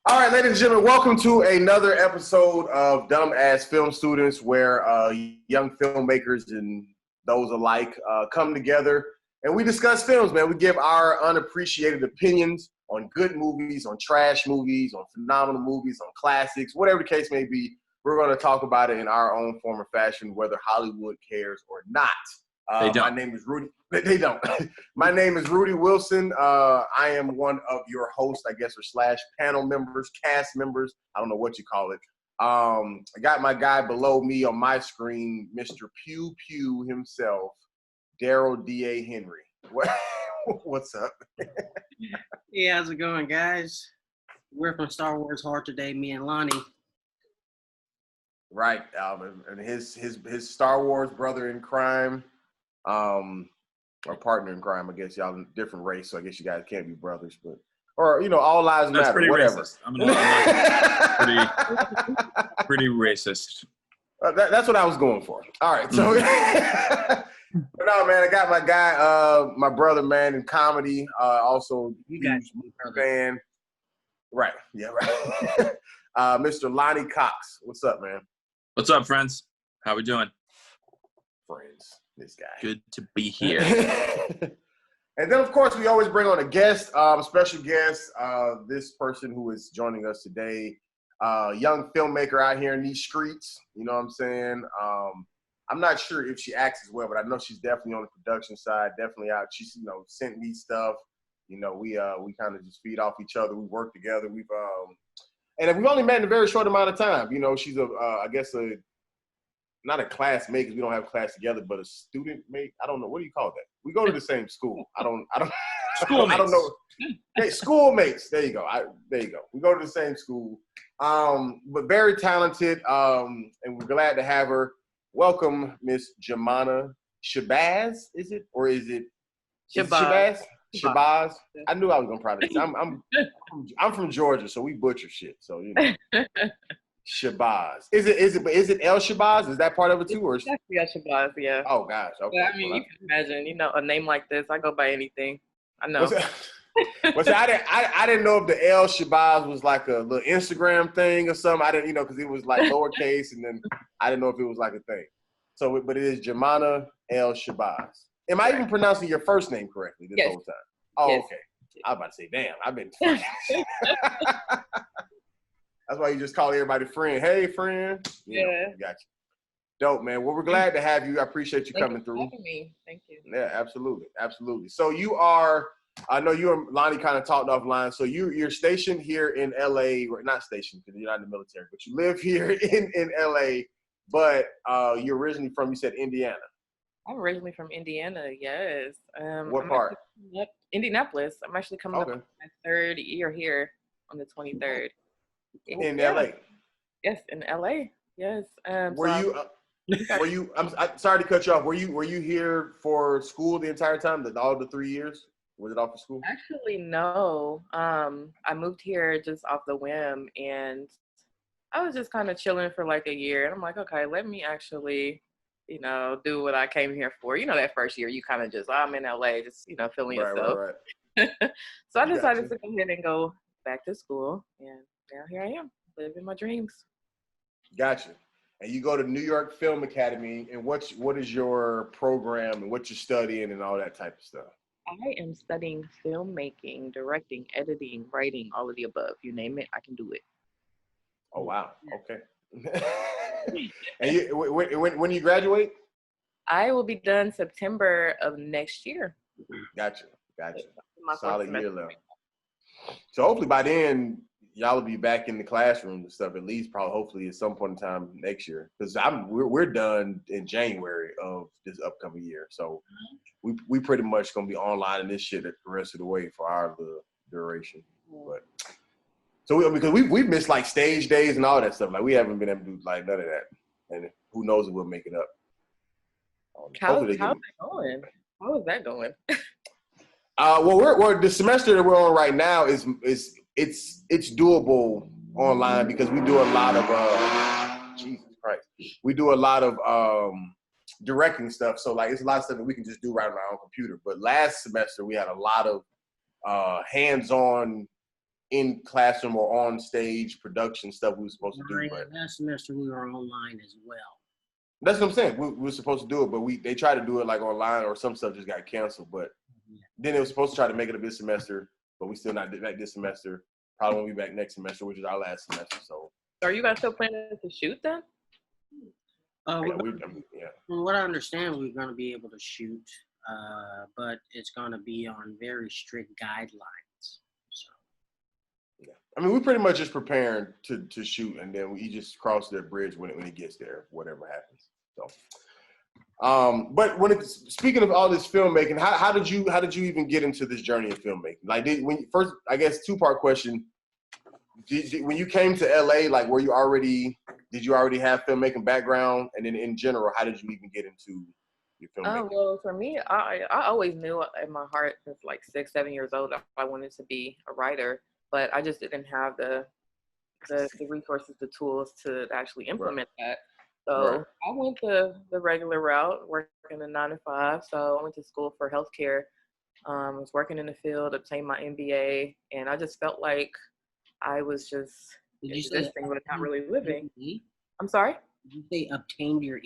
All right, ladies and gentlemen, welcome to another episode of Dumbass Film Students, where young filmmakers and those alike come together and we discuss films, man. We give our unappreciated opinions on good movies, on trash movies, on phenomenal movies, on classics, whatever the case may be. We're going to talk about it in our own form or fashion, whether Hollywood cares or not. They don't. My name is Rudy. They don't. My name is Rudy Wilson. I am one of your hosts, I guess, or slash panel members, cast members. I don't know what you call it. I got my guy below me on my screen, Mr. Pew Pew himself, Daryl D.A. Henry. What's up? Hey, how's it going, guys? We're from Star Wars Hard today, me and Lonnie. Right, and his Star Wars brother in crime. Or partner in crime, I guess. Y'all in a different race, so I guess you guys can't be brothers, but all lives That's matter. pretty Whatever. Racist. I'm pretty racist. That's what I was going for. All right, so but no, man, I got my guy, my brother, man, in comedy. Also, huge fan. Right, yeah, right. Mr. Lonnie Cox, what's up, man? What's up, friends? How we doing? Friends. This guy. Good to be here. And then, of course, we always bring on a guest, special guest. This person who is joining us today, young filmmaker out here in these streets. You know what I'm saying? I'm not sure if she acts as well, but I know she's definitely on the production side. Definitely out. She's sent me stuff. We kind of just feed off each other. We work together. We've only met in a very short amount of time. She's I guess not a classmate because we don't have class together, but a student mate. I don't know. What do you call that? We go to the same school. I don't Schoolmates. I don't know. Hey, schoolmates. There you go. There you go. We go to the same school. But very talented. And we're glad to have her. Welcome, Miss Jumanah Shabazz. Is it? Or is it Shabazz? Shabazz. I knew I was gonna probably. I'm from Georgia, so we butcher shit. So Shabazz. Is it El Shabazz? Is that part of it too? Or it's actually El Shabazz, yeah. Oh gosh. Okay. But, you can imagine, a name like this. I go by anything. I know. But I didn't know if the El Shabazz was like a little Instagram thing or something. I didn't, because it was like lowercase, and then I didn't know if it was like a thing. So, but it is Jumanah El Shabazz. Am I even pronouncing your first name correctly this whole time? Oh, yes. Okay. I was about to say, damn, I've been. That's why you just call everybody friend. Hey, friend. Yeah. Got you. Dope, man. Well, we're glad to have you. I appreciate you coming through. Thank you for having me. Thank you. Yeah, absolutely. Absolutely. So you are, I know you and Lonnie kind of talked offline. So you're stationed here in LA, or not stationed because you're not in the military, but you live here in LA, but you're originally from, you said Indiana. I'm originally from Indiana, yes. What part? Indianapolis. I'm actually coming up on my third year here on the 23rd. In LA? Yes, in LA. Yes. Were you? I'm sorry to cut you off. Were you here for school the entire time? All the 3 years? Was it off of school? Actually, no. I moved here just off the whim, and I was just kind of chilling for like a year. And I'm like, okay, let me actually, do what I came here for. That first year, you kind of just, I'm in LA, just feeling yourself. Right. So I decided to go ahead and go back to school, and now here I am, living my dreams. Gotcha. And you go to New York Film Academy, and what is your program and what you're studying and all that type of stuff? I am studying filmmaking, directing, editing, writing, all of the above. You name it, I can do it. Oh, wow. Okay. And when you graduate? I will be done September of next year. Gotcha. Solid year left. So hopefully by then, y'all will be back in the classroom and stuff, at least probably hopefully at some point in time next year. Because we're done in January of this upcoming year. So we pretty much gonna be online in this shit the rest of the way for our duration. But so because we missed like stage days and all that stuff. Like we haven't been able to do like none of that. And who knows if we'll make it up. How's that going? How is that going? Well, we're the semester that we're on right now is it's doable online because we do a lot of Jesus Christ. We do a lot of directing stuff. So like it's a lot of stuff that we can just do right on our own computer. But last semester we had a lot of hands-on in classroom or on stage production stuff we were supposed to do. But last semester we were online as well. that's what I'm saying. We were supposed to do it, but they tried to do it like online, or some stuff just got canceled. But then it was supposed to try to make it up this semester, but we still not back this semester. Probably won't be back next semester, which is our last semester. So Are you guys still planning to shoot then? From what I understand, we're going to be able to shoot, but it's going to be on very strict guidelines. So. Yeah, I mean, we pretty much just preparing to shoot, and then we just cross that bridge when it gets there, whatever happens. So, but speaking of all this filmmaking, how did you even get into this journey of filmmaking? Like, first, I guess 2-part question. When you came to LA, like, did you already have filmmaking background? And then in general, how did you even get into your filmmaking? Well, for me, I always knew in my heart since like 6, 7 years old, I wanted to be a writer, but I just didn't have the resources, the tools to actually implement that. So I went the regular route, working a 9 to 5. So I went to school for healthcare. Was working in the field, obtained my MBA, and I just felt like I was just existing but not really living. I'm sorry? Did you say obtained your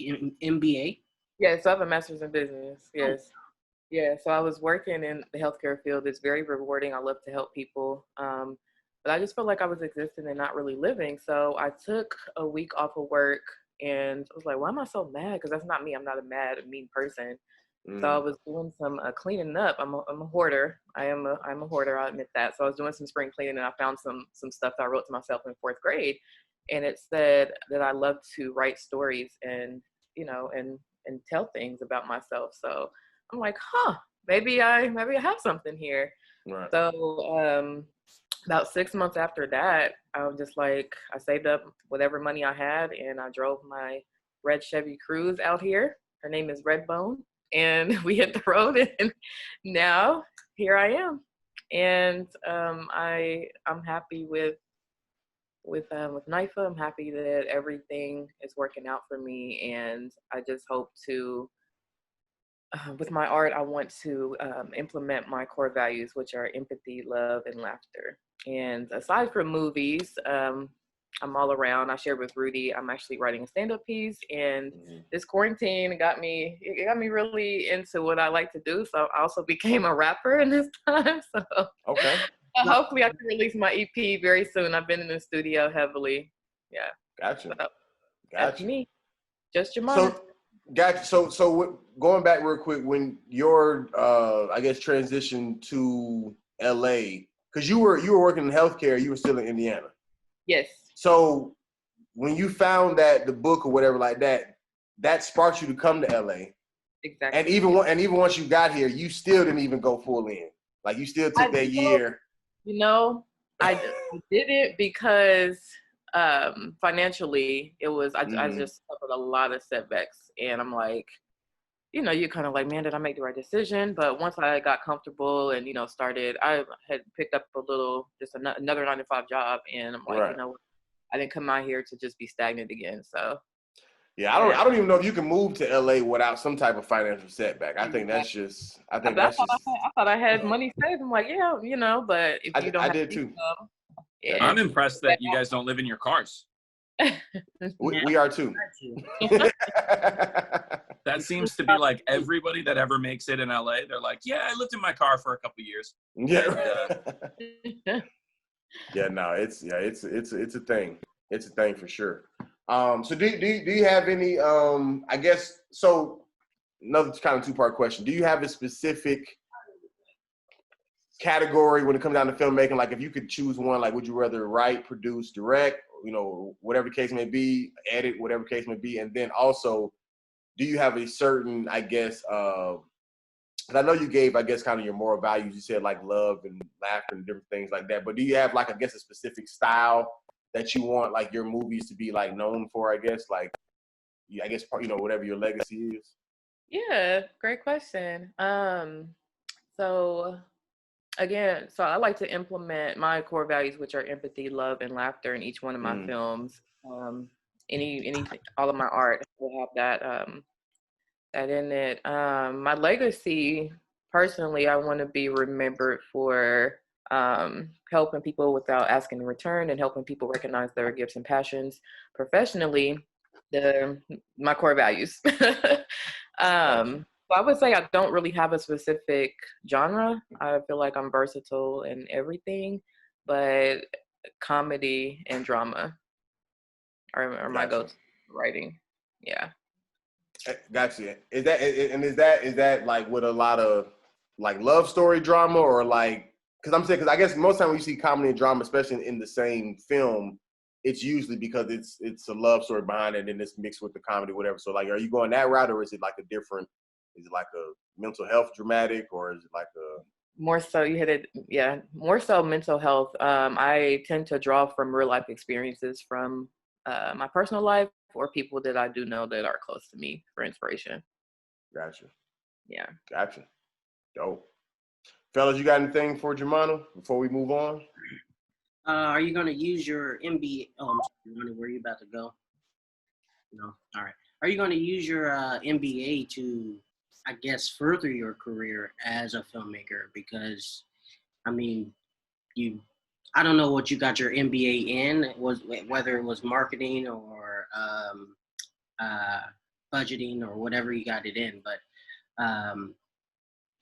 MBA? Yeah, so I have a master's in business. Yes. Yeah, so I was working in the healthcare field. It's very rewarding. I love to help people. But I just felt like I was existing and not really living. So I took a week off of work and I was like, why am I so mad? Because that's not me. I'm not a mean person. So I was doing some cleaning up. I'm a hoarder. I'm a hoarder. I admit that. So I was doing some spring cleaning, and I found some stuff that I wrote to myself in 4th grade, and it said that I love to write stories and and tell things about myself. So I'm like, maybe I have something here. Right. So about 6 months after that, I was just like, I saved up whatever money I had, and I drove my red Chevy Cruze out here. Her name is Redbone. And we hit the road, and now here I am. And I'm happy with NYFA. I'm happy that everything is working out for me, and I just hope to, with my art, I want to implement my core values, which are empathy, love, and laughter. And aside from movies, I'm all around. I shared with Rudy, I'm actually writing a stand-up piece, and this quarantine got me really into what I like to do. So I also became a rapper in this time. So okay. Hopefully I can release my EP very soon. I've been in the studio heavily. Yeah. Gotcha. So, Gotcha. Me. Just Jumanah. So gotcha. So going back real quick, when your I guess transition to LA, because you were working in healthcare, you were still in Indiana. Yes. So when you found the book or whatever like that sparked you to come to LA. Exactly. And even once you got here, you still didn't even go full in. Like, you still took that year. I did it because financially it was, I just suffered a lot of setbacks, and I'm like, you're kind of like, man, did I make the right decision? But once I got comfortable and, started, I had picked up another 9 to 5 job, and I'm like, I didn't come out here to just be stagnant again. So yeah, I don't even know if you can move to LA without some type of financial setback. I think that's just. I thought I had money saved. I'm like, yeah, but if you don't, I did too. Yeah. I'm impressed that you guys don't live in your cars. We are too. That seems to be like everybody that ever makes it in LA. They're like, yeah, I lived in my car for a couple of years. Yeah. Yeah, no, it's a thing. It's a thing for sure. So do you have any I guess, so another kind of 2-part question. Do you have a specific category when it comes down to filmmaking? Like, if you could choose one, like, would you rather write, produce, direct, whatever the case may be, edit, whatever the case may be? And then also, do you have a certain, I guess, and I know you gave, I guess, kind of your moral values. You said like love and laughter and different things like that. But do you have, like, I guess, a specific style that you want, like, your movies to be, like, known for? I guess, like, I guess, whatever your legacy is. Yeah, great question. So again, I like to implement my core values, which are empathy, love, and laughter, in each one of my films. All of my art will have that in it. My legacy, personally, I want to be remembered for helping people without asking in return, and helping people recognize their gifts and passions. Professionally, my core values. So I would say I don't really have a specific genre. I feel like I'm versatile in everything, but comedy and drama are my go-to writing. Yeah. Gotcha. Is that like with a lot of like love story drama, or like, because I guess most time when you see comedy and drama, especially in the same film, it's usually because it's a love story behind it and it's mixed with the comedy, whatever. So like, are you going that route, or is it like is it like a mental health dramatic, or is it like a More so, you hit it. Yeah, more so mental health. I tend to draw from real life experiences from my personal life, or people that I do know that are close to me for inspiration. Gotcha. Yeah. Gotcha. Dope. Fellas, you got anything for Jumanah before we move on? Are you going to use your MBA? Oh, I'm sorry, where are you about to go? No. All right. Are you going to use your MBA to, I guess, further your career as a filmmaker? Because, I mean, I don't know what you got your MBA in, whether it was marketing or budgeting or whatever you got it in, but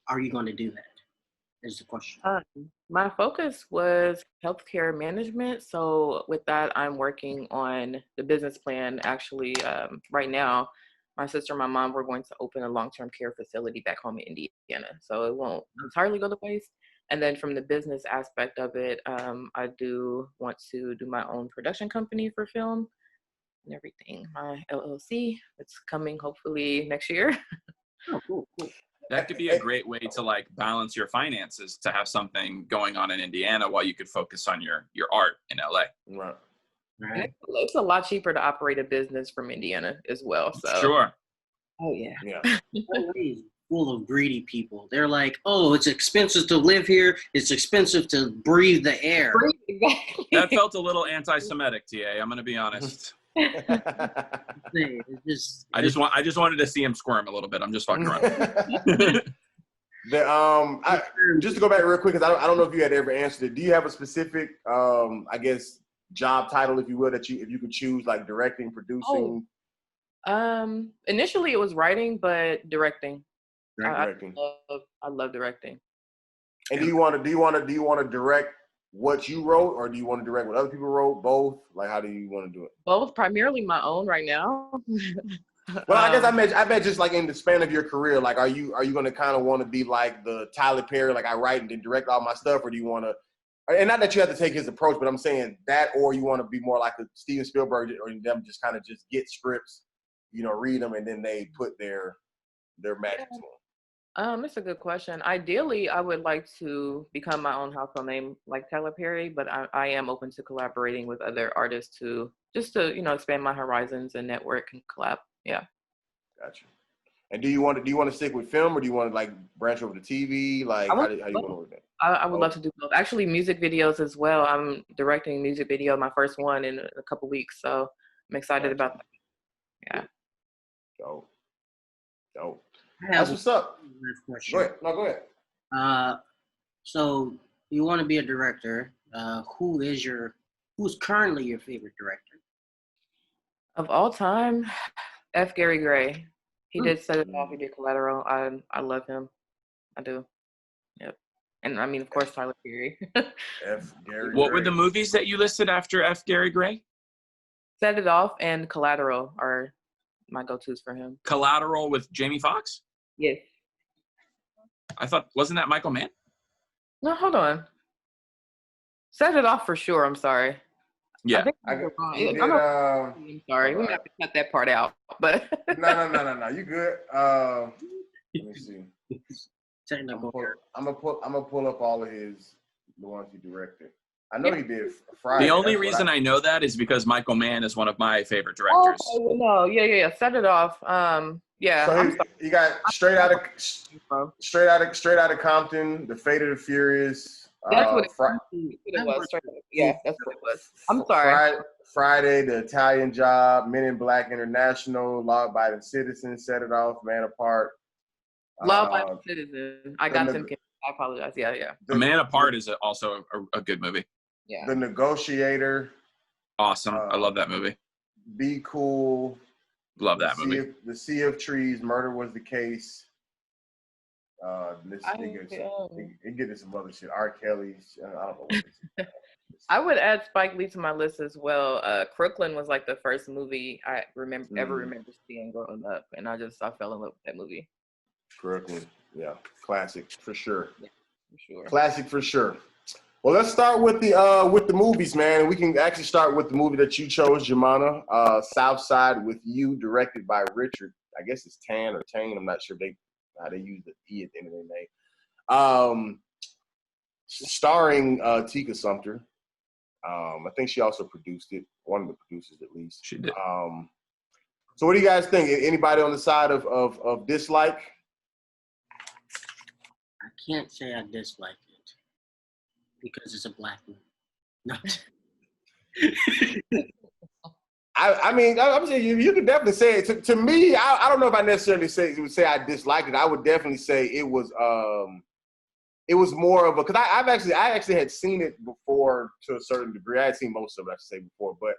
are you going to do that? Is the question. My focus was healthcare management. So with that, I'm working on the business plan. Actually, right now, my sister and my mom, we're going to open a long-term care facility back home in Indiana. So it won't entirely go to waste. And then from the business aspect of it, I do want to do my own production company for film and everything. My LLC, it's coming hopefully next year. Oh, cool. That could be a great way to like balance your finances, to have something going on in Indiana while you could focus on your art in LA. Right. Right. It's a lot cheaper to operate a business from Indiana as well. So Sure. Oh yeah. Yeah. Always full of greedy people. They're like, oh, it's expensive to live here. It's expensive to breathe the air. Exactly. That felt a little anti-Semitic, TA. I'm gonna be honest. It's I just wanted to see him squirm a little bit. I'm just fucking around. Just to go back real quick, because I don't know if you had ever answered it. Do you have a specific, I guess, job title, if you will, if you could choose, like directing, producing? Initially it was writing, but directing. Directing. I love directing. And do you want to direct what you wrote, or do you want to direct what other people wrote? Both? Like, how do you want to do it? Both, primarily my own right now. Well, I guess I meant just like in the span of your career, like, are you going to kind of want to be like the Tyler Perry, like I write and then direct all my stuff, or do you want to, and not that you have to take his approach, but I'm saying that, or you want to be more like a Steven Spielberg, or them just kind of just get scripts, read them, and then they put their magic to them? It's a good question. Ideally, I would like to become my own household name like Tyler Perry, but I am open to collaborating with other artists to expand my horizons and network and collab. Yeah. Gotcha. And do you want to stick with film, or do you want to like branch over to TV? Like, how do you want to work that? I would love to do both. Actually, music videos as well. I'm directing a music video, my first one in a couple weeks, so I'm excited about that. Yeah. Dope. That's what's up. Go ahead. No, go ahead. So you want to be a director. Who's currently your favorite director? Of all time, F. Gary Gray. He did Set It Off. He did Collateral. I love him. I do. Yep. And I mean, of course, Tyler Perry. F. Gary What Gray. were the movies that you listed after F. Gary Gray? Set It Off and Collateral are my go-tos for him. Collateral with Jamie Foxx? Yes. I thought, wasn't that Michael Mann? No, hold on. Set It Off for sure. I'm sorry. Yeah. I'm sorry. We have to cut that part out. But No. You good? Let me see. Technical. I'm gonna pull up all of the ones he directed. I know he did Friday. The only reason I know that is because Michael Mann is one of my favorite directors. Oh, no, yeah. Set It Off. Yeah. So you got straight out of Compton, The Fate of the Furious. That's what it was. Yeah, that's what it was. I'm sorry. Friday, The Italian Job, Men in Black International, Law Abiding Citizen, Set It Off, Man Apart. Law Abiding Citizen. I got them. I apologize. Yeah. A Man Apart is also a good movie. Yeah. The Negotiator. Awesome. I love that movie. Be Cool. Love that movie. The Sea of Trees. Murder Was the Case. It get into some other shit. R. Kelly's. I don't know what this is. I would add Spike Lee to my list as well. Crooklyn was like the first movie I ever remember seeing growing up, and I fell in love with that movie. Crooklyn, yeah, classic for sure. Yeah, for sure. Classic for sure. Well, let's start with the movies, man. We can actually start with the movie that you chose, Jumanah, Southside with You, directed by Richard. I guess it's Tan or Tane. I'm not sure how they use the E at the end of their name. Starring Tika Sumpter. I think she also produced it. One of the producers, at least. She did. So, what do you guys think? Anybody on the side of dislike? I can't say I dislike it because it's a black movie. No. I mean, I'm saying you could definitely say it. To me, I don't know if I necessarily would say I disliked it. I would definitely say it was more of a, because I actually had seen it before to a certain degree. I had seen most of it, I should say, before, but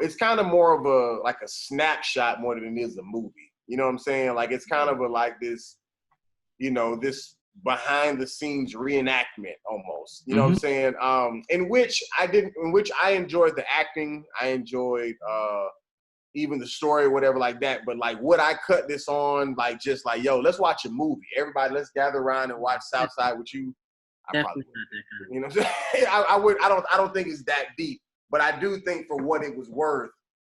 it's kind of more of a snapshot more than it is a movie. You know what I'm saying? Like, it's kind of this, this behind the scenes reenactment almost. You know what I'm saying? In which I enjoyed the acting. I enjoyed even the story or whatever like that. But would I cut this on yo, let's watch a movie. Everybody, let's gather around and watch Southside with you. I probably would. You know what I'm saying? I don't think it's that deep. But I do think for what it was worth,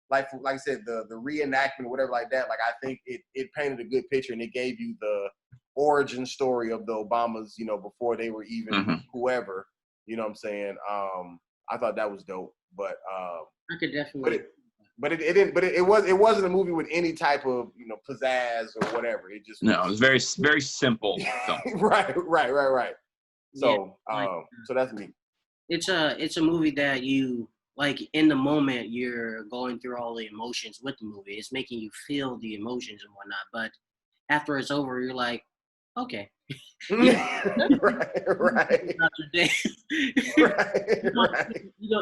like I said, the reenactment or whatever like that, I think it painted a good picture, and it gave you the origin story of the Obamas, before they were even whoever, you know what I'm saying? I thought that was dope, but I could definitely. It wasn't a movie with any type of pizzazz or whatever. It just it was very very simple film. Right. So so that's me. It's a movie that you in the moment you're going through all the emotions with the movie. It's making you feel the emotions and whatnot, but after it's over, you're like, okay. Right.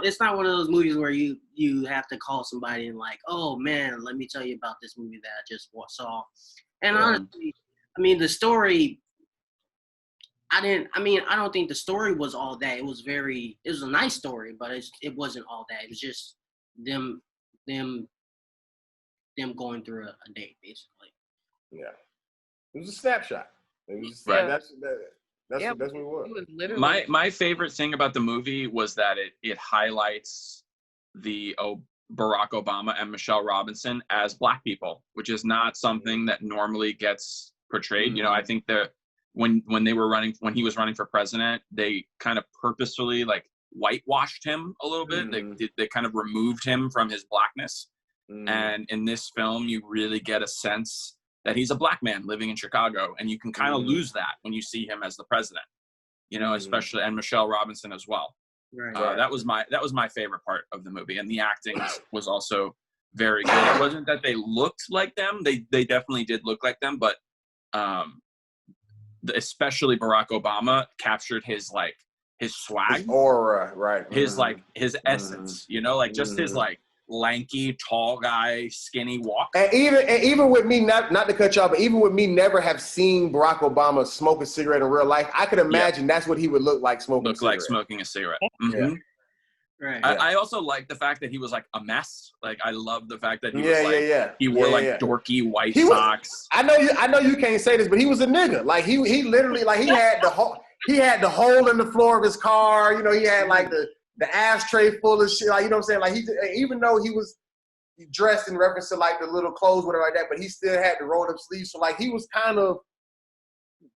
It's not one of those movies where you have to call somebody and oh man, let me tell you about this movie that I just saw. And honestly, I mean, the story, I don't think the story was all that. It was a nice story, but it wasn't all that. It was just them going through a day, basically. Yeah. It was a snapshot. It was just, that's what it was. It was literally My favorite thing about the movie was that it highlights the Barack Obama and Michelle Robinson as Black people, which is not something that normally gets portrayed. I think that when he was running for president, they kind of purposefully whitewashed him a little bit. They kind of removed him from his blackness. And in this film, you really get a sense that he's a Black man living in Chicago, and you can kind of lose that when you see him as the president, especially, and Michelle Robinson as well. Right. That was my favorite part of the movie, and the acting was also very good. It wasn't that they looked like them; they definitely did look like them, but especially Barack Obama captured his swag, his aura, right? His his essence, just his lanky, tall guy, skinny walk. And even with me, not to cut you off, but even with me never have seen Barack Obama smoke a cigarette in real life, I could imagine that's what he would look like smoking a cigarette. Yeah. Right. I also like the fact that he was a mess. I love the fact that he he wore dorky white socks. I know you can't say this, but he was a nigga. He literally he had the hole in the floor of his car. He had the ashtray full of shit. You know what I'm saying? Even though he was dressed in reference to the little clothes, whatever like that, but he still had the rolled up sleeves. So he was kind of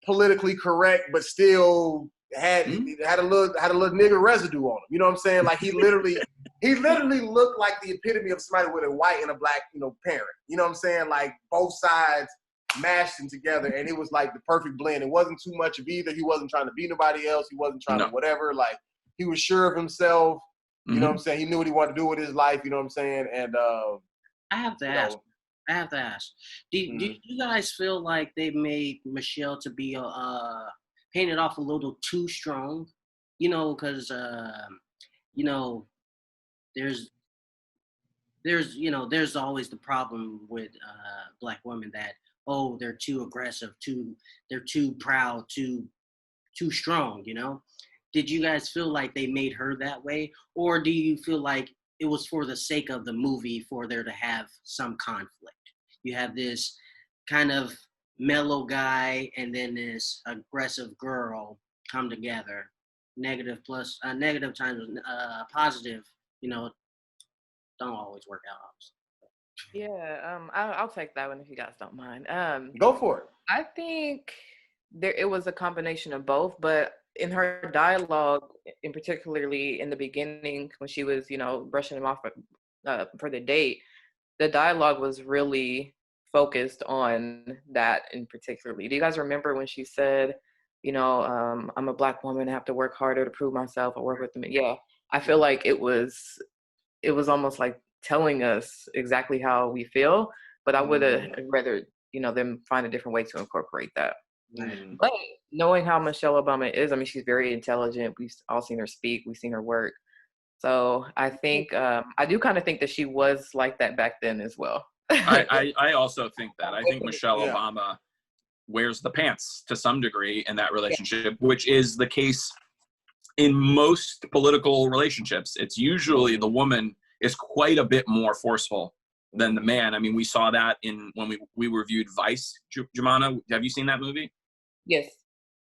politically correct, but still had a little nigger residue on him. You know what I'm saying? He literally looked like the epitome of somebody with a white and a black, parent. You know what I'm saying? Both sides mashed them together, and it was the perfect blend. It wasn't too much of either. He wasn't trying to be nobody else. He wasn't trying to whatever. He was sure of himself. You know what I'm saying? He knew what he wanted to do with his life. You know what I'm saying? And I have to ask. Do you guys feel like they made Michelle to be painted off a little too strong, you know, because you know, there's there's always the problem with black women that, oh, they're too aggressive, they're too proud, too strong, you know. Did you guys feel like they made her that way, or do you feel like it was for the sake of the movie for there to have some conflict? You have this kind of mellow guy and then this aggressive girl come together. Negative plus negative times positive, you know, don't always work out. Yeah, I'll take that one if you guys don't mind. Go for it. I think it was a combination of both, but in her dialogue, in particularly in the beginning when she was, you know, brushing him off for the date, the dialogue was really focused on that in particularly. Do you guys remember when she said, you know, I'm a black woman, I have to work harder to prove myself or work with them? Yeah, I feel like it was almost like telling us exactly how we feel, but I would have rather, you know, them find a different way to incorporate that. Mm. But knowing how Michelle Obama is, I mean, she's very intelligent. We've all seen her speak. We've seen her work. So I think, I do kind of think that she was like that back then as well. I also think that. I think Michelle Obama wears the pants to some degree in that relationship, which is the case in most political relationships. It's usually the woman is quite a bit more forceful than the man. I mean, we saw that when we reviewed Vice, Jumanah. Have you seen that movie? Yes.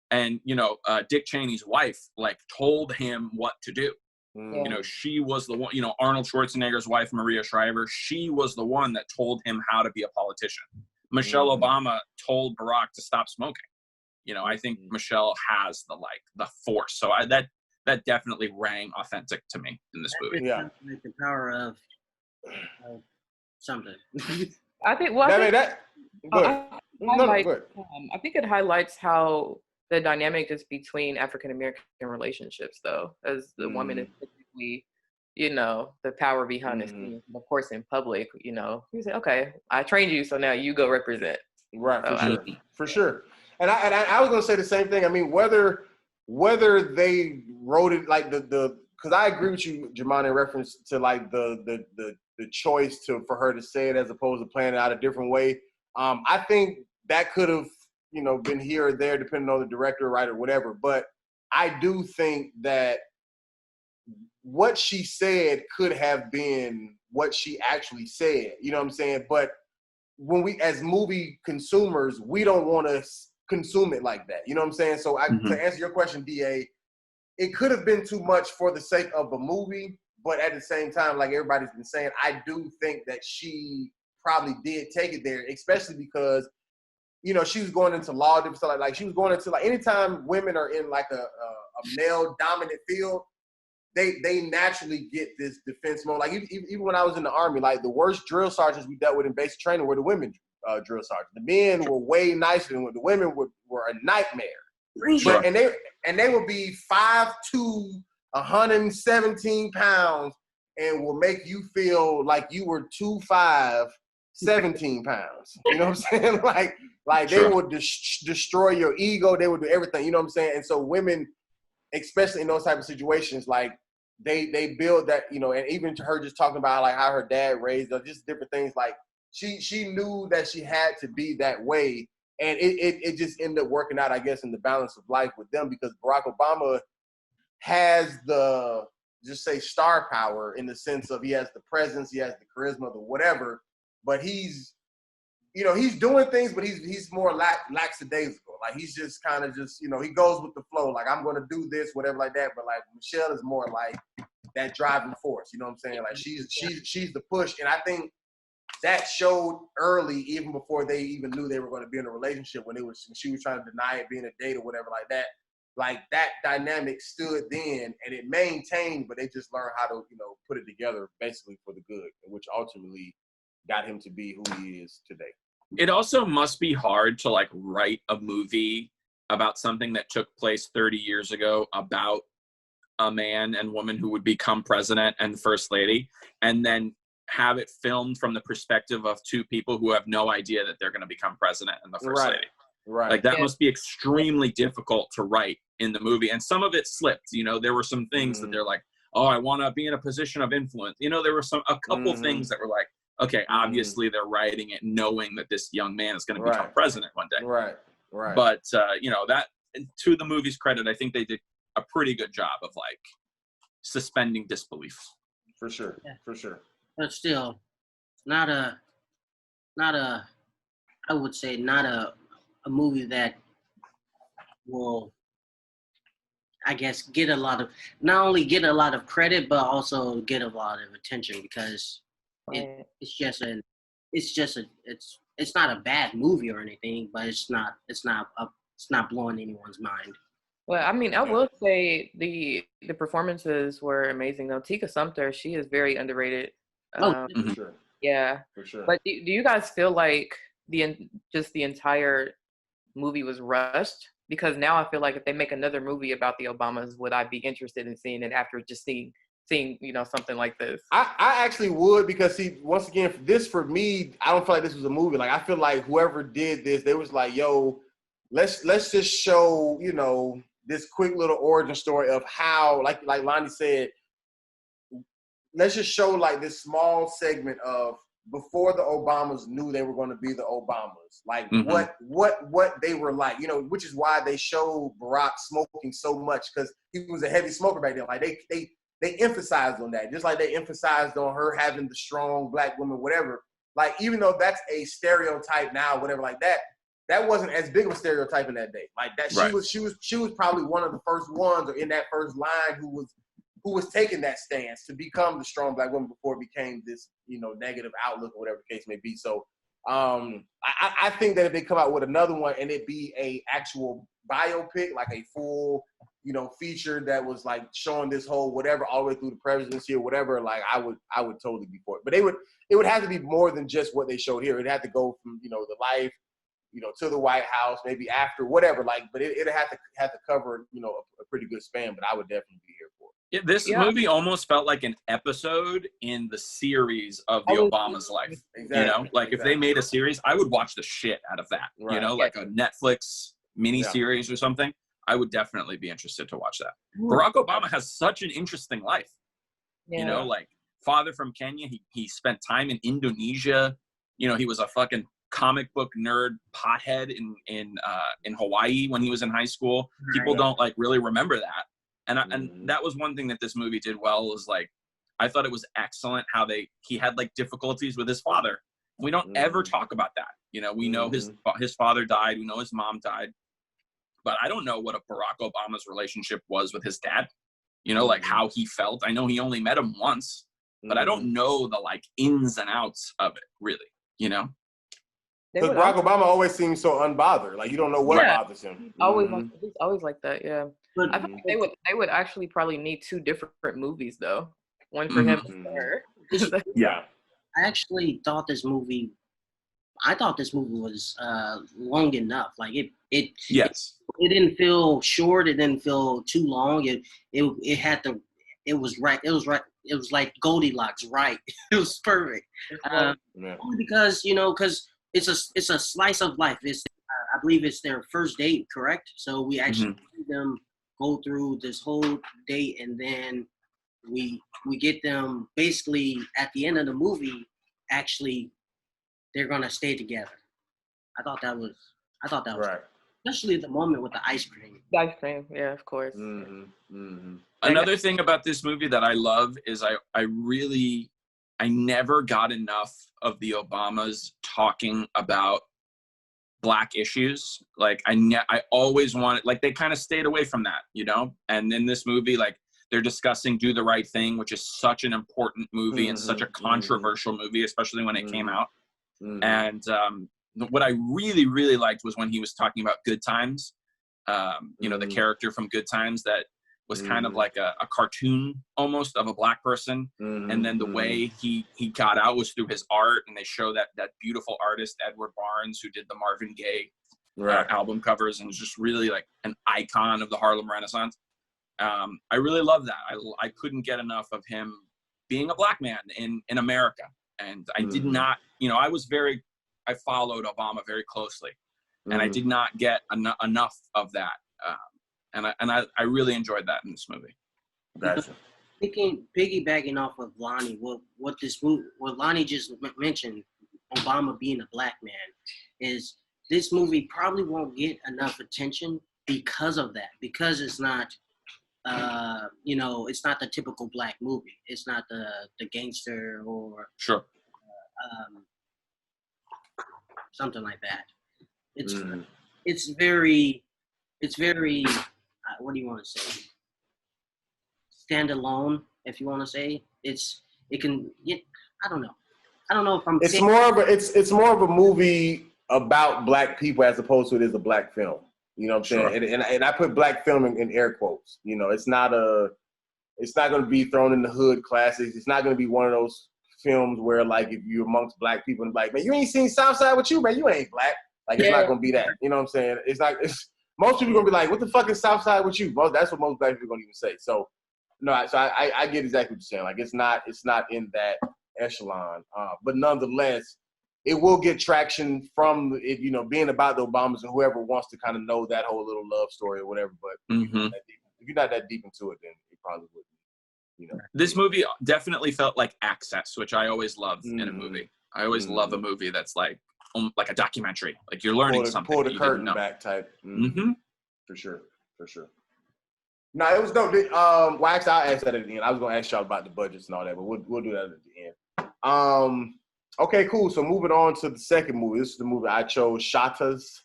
And, you know, Dick Cheney's wife, like, told him what to do. Yeah. You know, she was the one, you know, Arnold Schwarzenegger's wife, Maria Shriver, she was the one that told him how to be a politician. Michelle Obama told Barack to stop smoking. You know, I think Michelle has the force. So that definitely rang authentic to me in this movie. Yeah. Like the power of something. I think, well, I think it highlights how the dynamic is between African American relationships, though, as the woman is typically, you know, the power behind the scenes. Of course, in public, you know, you say, okay, I trained you, so now you go represent. Right, for sure. And I was gonna say the same thing. I mean, whether they wrote it like the because I agree with you, Jumanah, in reference to like the choice for her to say it as opposed to playing it out a different way. I think that could have, you know, been here or there depending on the director, writer, whatever. But I do think that what she said could have been what she actually said. You know what I'm saying? But when we, as movie consumers, we don't want to consume it like that. You know what I'm saying? So to answer your question, DA, it could have been too much for the sake of a movie, but at the same time, like everybody's been saying, I do think that she probably did take it there, especially because, you know, she was going into law, different stuff, like she was going into, like, anytime women are in like a male dominant field, they naturally get this defense mode. Like even when I was in the Army, like the worst drill sergeants we dealt with in basic training were the women drill sergeants. The men were way nicer than the women were a nightmare. Sure. But, and they would be 5'2", 117 pounds, and will make you feel like you were 2'5", 17 pounds. You know what I'm saying? Like they would destroy your ego. They would do everything. You know what I'm saying? And so women, especially in those type of situations, like they build that, you know, and even to her just talking about like how her dad raised her, just different things, like she knew that she had to be that way. And it just ended up working out, I guess, in the balance of life with them, because Barack Obama has the, just say, star power in the sense of he has the presence, he has the charisma, the whatever, but he's, you know, he's doing things, but he's more lackadaisical. Like he's just kind of just, you know, he goes with the flow. Like, I'm going to do this, whatever like that. But like Michelle is more like that driving force. You know what I'm saying? Like she's the push. And I think that showed early, even before they even knew they were going to be in a relationship, when she was trying to deny it being a date or whatever like that. Like that dynamic stood then, and it maintained, but they just learned how to, you know, put it together basically for the good, which ultimately got him to be who he is today. It also must be hard to like write a movie about something that took place 30 years ago about a man and woman who would become president and first lady, and then have it filmed from the perspective of two people who have no idea that they're going to become president and the first lady. Right. Like that must be extremely difficult to write in the movie. And some of it slipped, you know, there were some things that they're like, oh, I want to be in a position of influence. You know, there were a couple things that were like, okay, obviously they're writing it knowing that this young man is going to become president one day. Right. Right. But, you know, that, to the movie's credit, I think they did a pretty good job of like suspending disbelief. For sure. Yeah. For sure. But still, not a, I would say not a movie that will, I guess, not only get a lot of credit, but also get a lot of attention because it's not a bad movie or anything, but it's not blowing anyone's mind. Well, I mean, I will say the performances were amazing though. Tika Sumpter, she is very underrated. For sure. Yeah, For sure. but do you guys feel like the entire movie was rushed? Because now I feel like if they make another movie about the Obamas, would I be interested in seeing it after just seeing you know, something like this? I actually would, because see, once again, this for me, I don't feel like this was a movie. Like I feel like whoever did this, they was like, yo, let's just show, you know, this quick little origin story of how, like Lonnie said, let's just show like this small segment of before the Obamas knew they were going to be the Obamas, like what they were like, you know, which is why they showed Barack smoking so much, because he was a heavy smoker back then. Like they emphasized on that, just like they emphasized on her having the strong black woman, whatever. Like even though that's a stereotype now, whatever, like that wasn't as big of a stereotype in that day. Like that, she was probably one of the first ones, or in that first line, who was taking that stance to become the strong black woman before it became this, you know, negative outlook or whatever the case may be. So I think that if they come out with another one and it be a actual biopic, like a full, you know, feature that was like showing this whole whatever all the way through the presidency or whatever, like I would totally be for it. But it would have to be more than just what they showed here. It'd have to go from, you know, the life, you know, to the White House, maybe after, whatever. Like, but it'd have to cover, you know, a pretty good span. But I would definitely be here for it. Yeah, this movie almost felt like an episode in the series of the Obama's life. Exactly. You know, like if they made a series, I would watch the shit out of that. Right. You know, like a Netflix mini series or something. I would definitely be interested to watch that. Barack Obama has such an interesting life. You know, like father from Kenya. He spent time in Indonesia. You know, he was a fucking comic book nerd pothead in Hawaii when he was in high school. People don't like really remember that. And that was one thing that this movie did well, was like, I thought it was excellent how he had like difficulties with his father. We don't ever talk about that. You know, we know his father died. We know his mom died. But I don't know what a Barack Obama's relationship was with his dad. You know, like how he felt. I know he only met him once, but I don't know the like ins and outs of it, really, you know? Because Barack Obama always seems so unbothered. Like you don't know what bothers him. He's always like that, yeah. I think they would actually probably need two different movies though. One for him and for her. Yeah. I actually thought this movie was long enough. Like it didn't feel short. It didn't feel too long. It was right. It was like Goldilocks, right? It was perfect. Only because, you know, because it's a slice of life. It's I believe it's their first date, correct? So we actually see them go through this whole date, and then we get them basically at the end of the movie. Actually, they're gonna stay together. I thought that was right. Especially the moment with the ice cream. The ice cream, yeah, of course. Another thing about this movie that I love is I never got enough of the Obamas talking about Black issues. Like I always wanted, like they kind of stayed away from that, you know? And in this movie, like they're discussing Do the Right Thing, which is such an important movie and such a controversial movie, especially when it came out. And what I really, really liked was when he was talking about Good Times, you know, the character from Good Times that was kind of like a cartoon almost of a Black person. And then the way he got out was through his art. And they show that beautiful artist, Edward Barnes, who did the Marvin Gaye album covers and was just really like an icon of the Harlem Renaissance. I really love that. I couldn't get enough of him being a Black man in America. And I did not, you know, I followed Obama very closely. and I did not get enough of that. And I really enjoyed that in this movie. Gotcha. Piggybacking off of Lonnie, what Lonnie just mentioned, Obama being a black man, is this movie probably won't get enough attention because of that. Because it's not, it's not the typical black movie. It's not the gangster or Sure. Something like that. It's very what do you want to say? Standalone, if you want to say. I don't know if I'm. It's more of a movie about black people as opposed to it is a black film. You know what I'm saying? Sure. And I put black film in air quotes. You know, it's not going to be thrown in the hood classics. It's not going to be one of those films where, like, if you're amongst black people and like, man, you ain't seen Southside with you, man, you ain't black. Like, it's not going to be that. You know what I'm saying? Most people going to be like, what the fuck is Southside with you? That's what most black people are going to even say. So, no, so I get exactly what you're saying. Like, it's not in that echelon. But nonetheless, it will get traction from it, being about the Obamas and whoever wants to kind of know that whole little love story or whatever. But if you're not that deep into it, then it probably wouldn't. This movie definitely felt like Access, which I always love in a movie. I always love a movie that's like a documentary. Like you're learning something. Pull the curtain back type. For sure. No, it was dope. Well, actually, I'll ask that at the end. I was going to ask y'all about the budgets and all that, but we'll do that at the end. Okay, cool. So moving on to the second movie. This is the movie I chose, Shottas.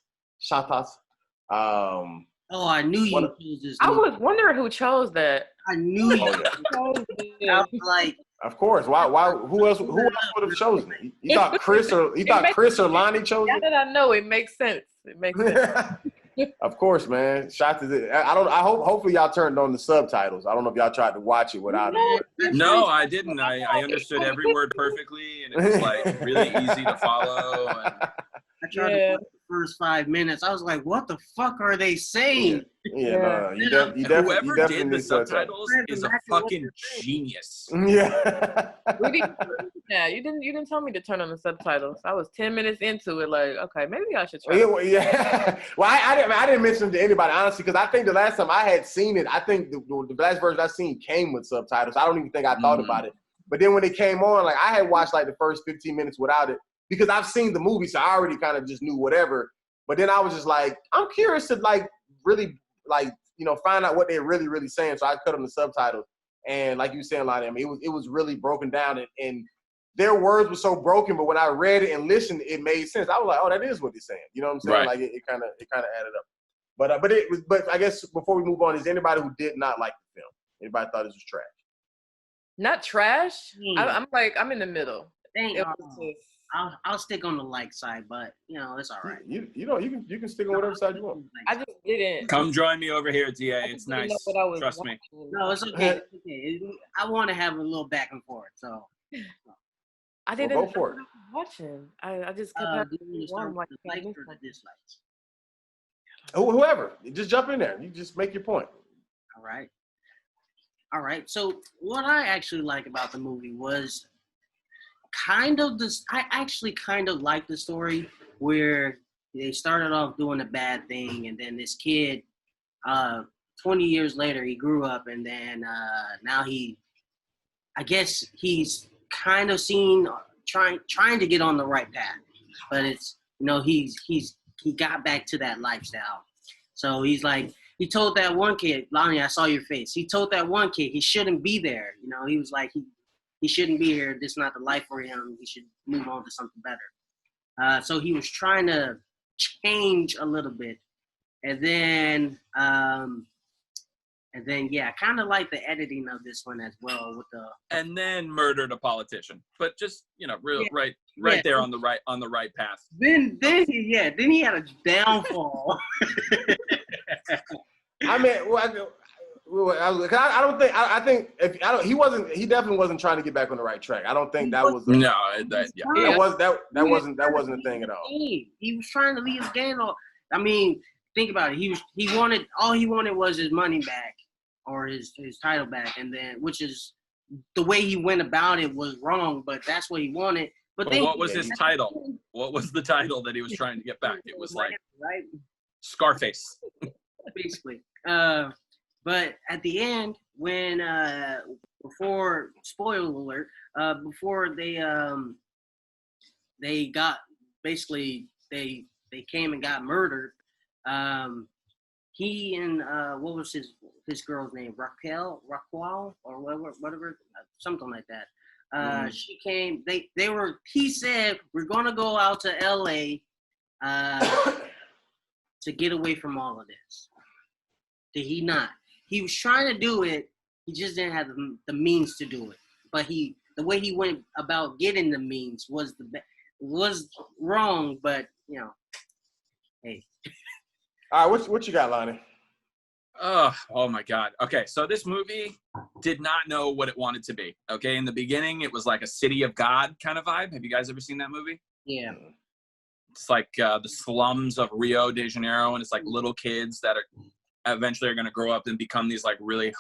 I knew you chose this movie. I was wondering who chose that. I knew you chose it. I was like, of course. Why? Who else would have chosen it? You thought Chris or Lonnie chose it? Now that I know, it makes sense. Of course, man. Shottas. Hopefully y'all turned on the subtitles. I don't know if y'all tried to watch it without it. No, I didn't. I understood every word perfectly, and it was like really easy to follow. And I tried to watch the first 5 minutes. I was like, what the fuck are they saying? Yeah, whoever did the subtitles is a fucking genius. Yeah. You didn't tell me to turn on the subtitles. I was 10 minutes into it, like, okay, maybe I should try. Yeah. Well, I didn't mention it to anybody, honestly, because I think the last time I had seen it, I think the last version I seen came with subtitles. I don't even think I thought about it. But then when it came on, like I had watched like the first 15 minutes without it because I've seen the movie, so I already kind of just knew whatever. But then I was just like, I'm curious to like really like, find out what they're really, really saying. So I cut on the subtitles. And like you saying, Lonnie, I mean, it was really broken down and their words were so broken, but when I read it and listened, it made sense. I was like, oh, that is what they're saying. You know what I'm saying? Right. Like it kind of added up. But I guess before we move on, is anybody who did not like the film? Anybody thought this was trash? Not trash. I'm in the middle. I'll stick on the like side, but it's all right. You can stick on whatever side you want. I just didn't. Come join me over here, DA. It's nice. Trust me. No, it's okay. It's okay. I want to have a little back and forth, so. I didn't go for it. Watching. I just kept having one like likes or the dislikes. Whoever, just jump in there. You just make your point. All right. So what I actually like about the movie was kind of this. I actually kind of like the story where they started off doing a bad thing, and then this kid, 20 years later, he grew up, and then now I guess he's kind of trying to get on the right path, but it's he got back to that lifestyle. So he's like, he told that one kid, Lonnie, I saw your face. He told that one kid he shouldn't be there. He was like, he shouldn't be here. This is not the life for him. He should move on to something better. So he was trying to change a little bit, and then I kind of like the editing of this one as well with the. And then murdered a politician, but just right there on the right path. Then he had a downfall. I mean, he definitely wasn't trying to get back on the right track. I don't think that was. That wasn't a thing at all. He was trying to leave his game. I mean, think about it. All he wanted was his money back or his title back, and then which is the way he went about it was wrong, but that's what he wanted. But But what was his title? What was the title that he was trying to get back? It was like right, Scarface. basically. But at the end, when before spoiler alert, before they got basically they came and got murdered. He and what was his girl's name? Raquel, or whatever, something like that. She came. They were. He said, "We're gonna go out to L.A. To get away from all of this." Did he not? He was trying to do it. He just didn't have the means to do it. But the way he went about getting the means was was wrong. But hey. All right, what you got, Lonnie? Oh my God. Okay, so this movie did not know what it wanted to be. Okay, in the beginning, it was like a City of God kind of vibe. Have you guys ever seen that movie? Yeah. It's like the slums of Rio de Janeiro, and it's like little kids that are eventually going to grow up and become these like really,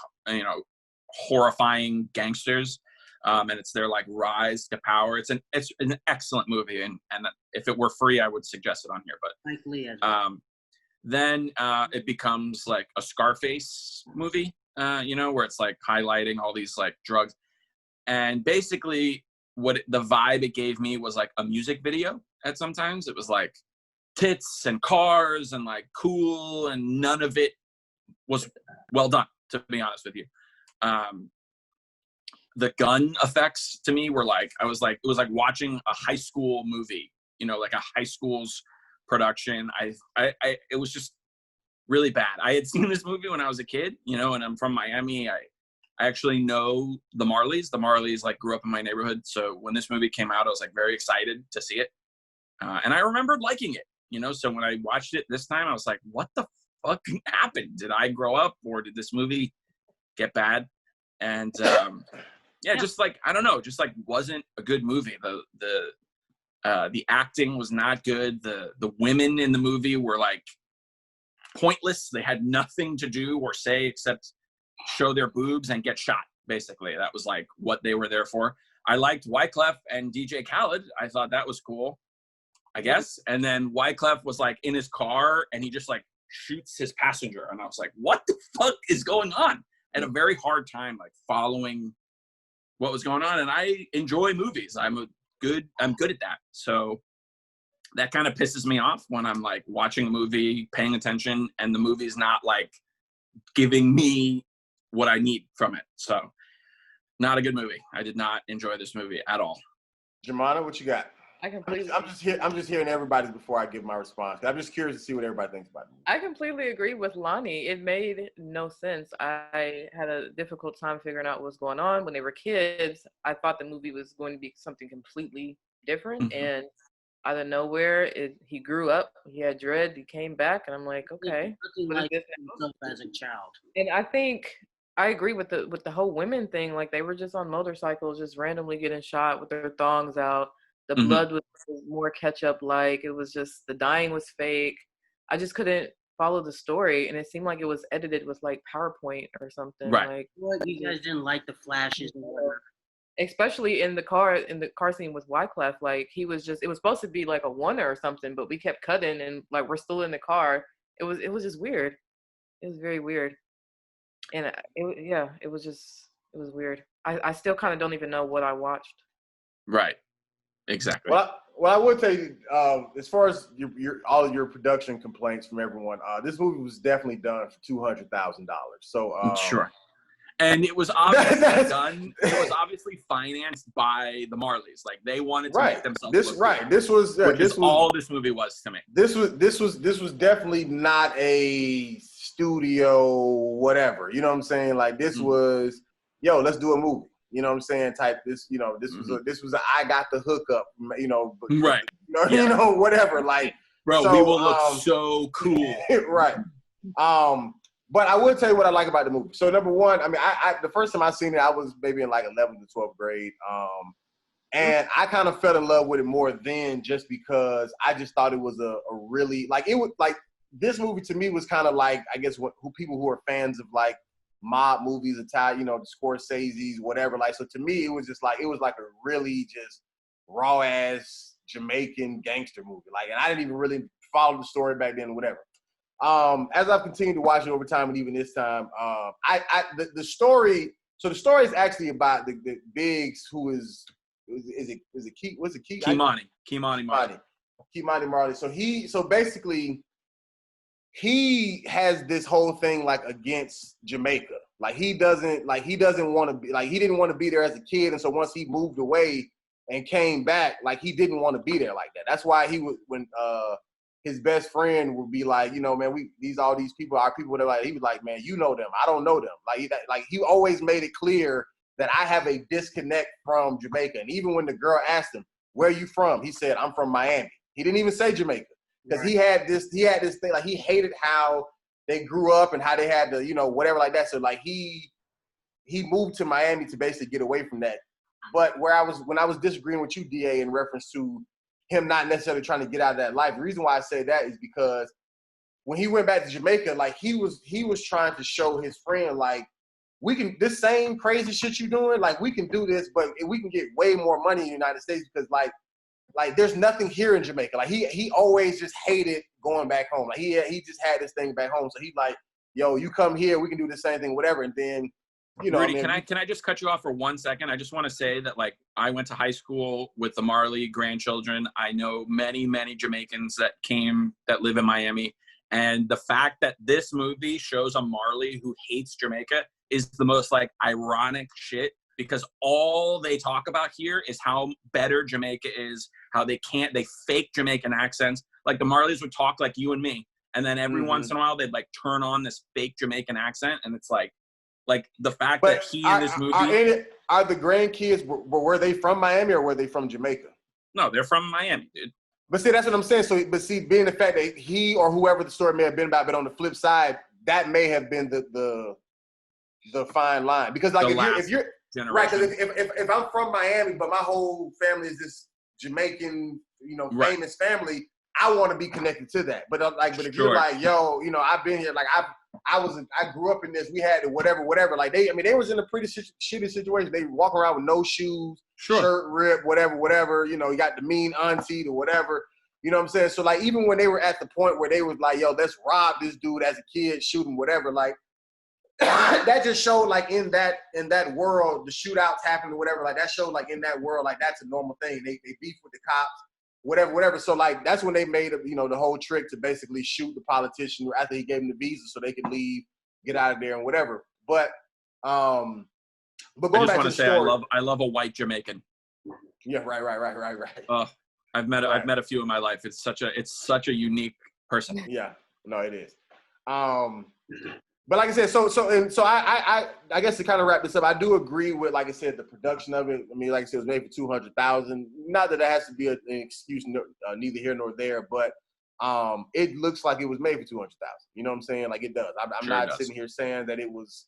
horrifying gangsters. And it's their like rise to power. It's an excellent movie, and if it were free, I would suggest it on here. But then it becomes like a Scarface movie, where it's like highlighting all these like drugs, and basically the vibe it gave me was like a music video. At sometimes it was like tits and cars and like cool, and none of it was well done, to be honest with you. The gun effects to me were like, it was like watching a high school movie, like a high school's production. It was just really bad. I had seen this movie when I was a kid, and I'm from Miami. I actually know the Marleys. The Marleys like grew up in my neighborhood. So when this movie came out, I was like very excited to see it. And I remembered liking it, so when I watched it this time, I was like, what the fuck happened? Did I grow up, or did this movie get bad? And just like, I don't know, just like wasn't a good movie. The acting was not good. The women in the movie were like pointless. They had nothing to do or say except show their boobs and get shot. Basically, that was like what they were there for. I liked Wyclef and DJ Khaled. I thought that was cool, I guess. And then Wyclef was like in his car and he just like shoots his passenger. And I was like, what the fuck is going on? I had a very hard time like following what was going on. And I enjoy movies. I'm good at that. So that kind of pisses me off when I'm like watching a movie, paying attention, and the movie's not like giving me what I need from it. So not a good movie. I did not enjoy this movie at all. Jumanah, what you got? I'm just hearing everybody's before I give my response. I'm just curious to see what everybody thinks about it. I completely agree with Lonnie. It made no sense. I had a difficult time figuring out what's going on. When they were kids, I thought the movie was going to be something completely different. Mm-hmm. And out of nowhere, he grew up. He had dread. He came back, and I'm like, okay. Like himself as a child. And I think I agree with the whole women thing. Like they were just on motorcycles, just randomly getting shot with their thongs out. The blood was more ketchup-like. It was just, the dying was fake. I just couldn't follow the story, and it seemed like it was edited with like PowerPoint or something. Right. Like, what, you guys didn't like the flashes and whatever. Especially in the car scene with Wyclef, like it was supposed to be like a one or something, but we kept cutting and like we're still in the car. It was just weird. It was very weird. And it was weird. I still kind of don't even know what I watched. Right. Exactly. Well, I would tell you, as far as all your production complaints from everyone, this movie was definitely done for $200,000. So sure. And it was obviously done. It was obviously financed by the Marleys. Like they wanted to make themselves look good. This was all this movie was to me. This was definitely not a studio whatever. You know what I'm saying? Like this was, let's do a movie. You know what I'm saying? Type this. This was a I got the hookup. Right. Whatever. Like, bro, we will look so cool. Right. But I will tell you what I like about the movie. So number one, I mean, I the first time I seen it, I was maybe in like 11th or 12th grade. And I kind of fell in love with it more then, just because I just thought it was a really, like, it was like, this movie to me was kind of like, I guess, people who are fans of like mob movies, Italian, the Scorsese's, whatever. Like, so to me, it was like a really just raw ass Jamaican gangster movie. Like, and I didn't even really follow the story back then or whatever. As I've continued to watch it over time, and even this time, the story. So the story is actually about the Biggs, who is it Key? What's it Key? Kimani Marley. So basically, he has this whole thing like against Jamaica. Like he doesn't want to be, like he didn't want to be there as a kid, and so once he moved away and came back, like he didn't want to be there like that. That's why he would, when his best friend would be like, you know, man, all these people are people that, like, he was like, man, you know them, I don't know them. Like he always made it clear that I have a disconnect from Jamaica. And even when the girl asked him, where are you from? He said, I'm from Miami. He didn't even say Jamaica, because he had this thing, like he hated how they grew up and how they had to, you know, whatever like that. So like he moved to Miami to basically get away from that. But when I was disagreeing with you, DA, in reference to him not necessarily trying to get out of that life, the reason why I say that is because when he went back to Jamaica, like he was trying to show his friend, like, we can, this same crazy shit you doing, like we can do this, but we can get way more money in the United States, because like there's nothing here in Jamaica. Like he always just hated going back home. Like he just had this thing back home. So he's like, yo, you come here, we can do the same thing, whatever. And then, you know, Rudy, can I just cut you off for 1 second? I just want to say that, like, I went to high school with the Marley grandchildren. I know many, many Jamaicans that live in Miami. And the fact that this movie shows a Marley who hates Jamaica is the most, like, ironic shit, because all they talk about here is how better Jamaica is, how they fake Jamaican accents. Like, the Marleys would talk like you and me. And then every once in a while, they'd, like, turn on this fake Jamaican accent. And it's like the fact that he in this movie are the grandkids, were they from Miami or were they from Jamaica? No, they're from Miami, dude. But see, that's what I'm saying. So, but see, being the fact that he or whoever the story may have been about, but on the flip side, that may have been the fine line, because like if you're right, because if I'm from Miami, but my whole family is this Jamaican, you know, famous family, I want to be connected to that. But if you're like, yo, you know, I've been here, like I grew up in this. We had whatever. Like they was in a pretty shitty situation. They walk around with no shoes, shirt ripped, whatever. You know, you got the mean auntie or whatever. You know what I'm saying? So like, even when they were at the point where they was like, yo, let's rob this dude as a kid, shoot him, whatever. Like that just showed, like, in that world, the shootouts happen or whatever. Like that showed, like, in that world, like that's a normal thing. They beef with the cops. Whatever. So like that's when they made, you know, the whole trick to basically shoot the politician after he gave him the visa so they could leave, get out of there and whatever. But going I just back want to to say story, I love a white Jamaican. Yeah, right. I've met a few in my life. It's such a unique person. Yeah, no, it is. But like I said, so I guess to kind of wrap this up, I do agree with, like I said, the production of it. I mean, like I said, it was made for $200,000. Not that it has to be an excuse, neither here nor there, but it looks like it was made for $200,000. You know what I'm saying? Like it does. I'm not sitting here saying that it was,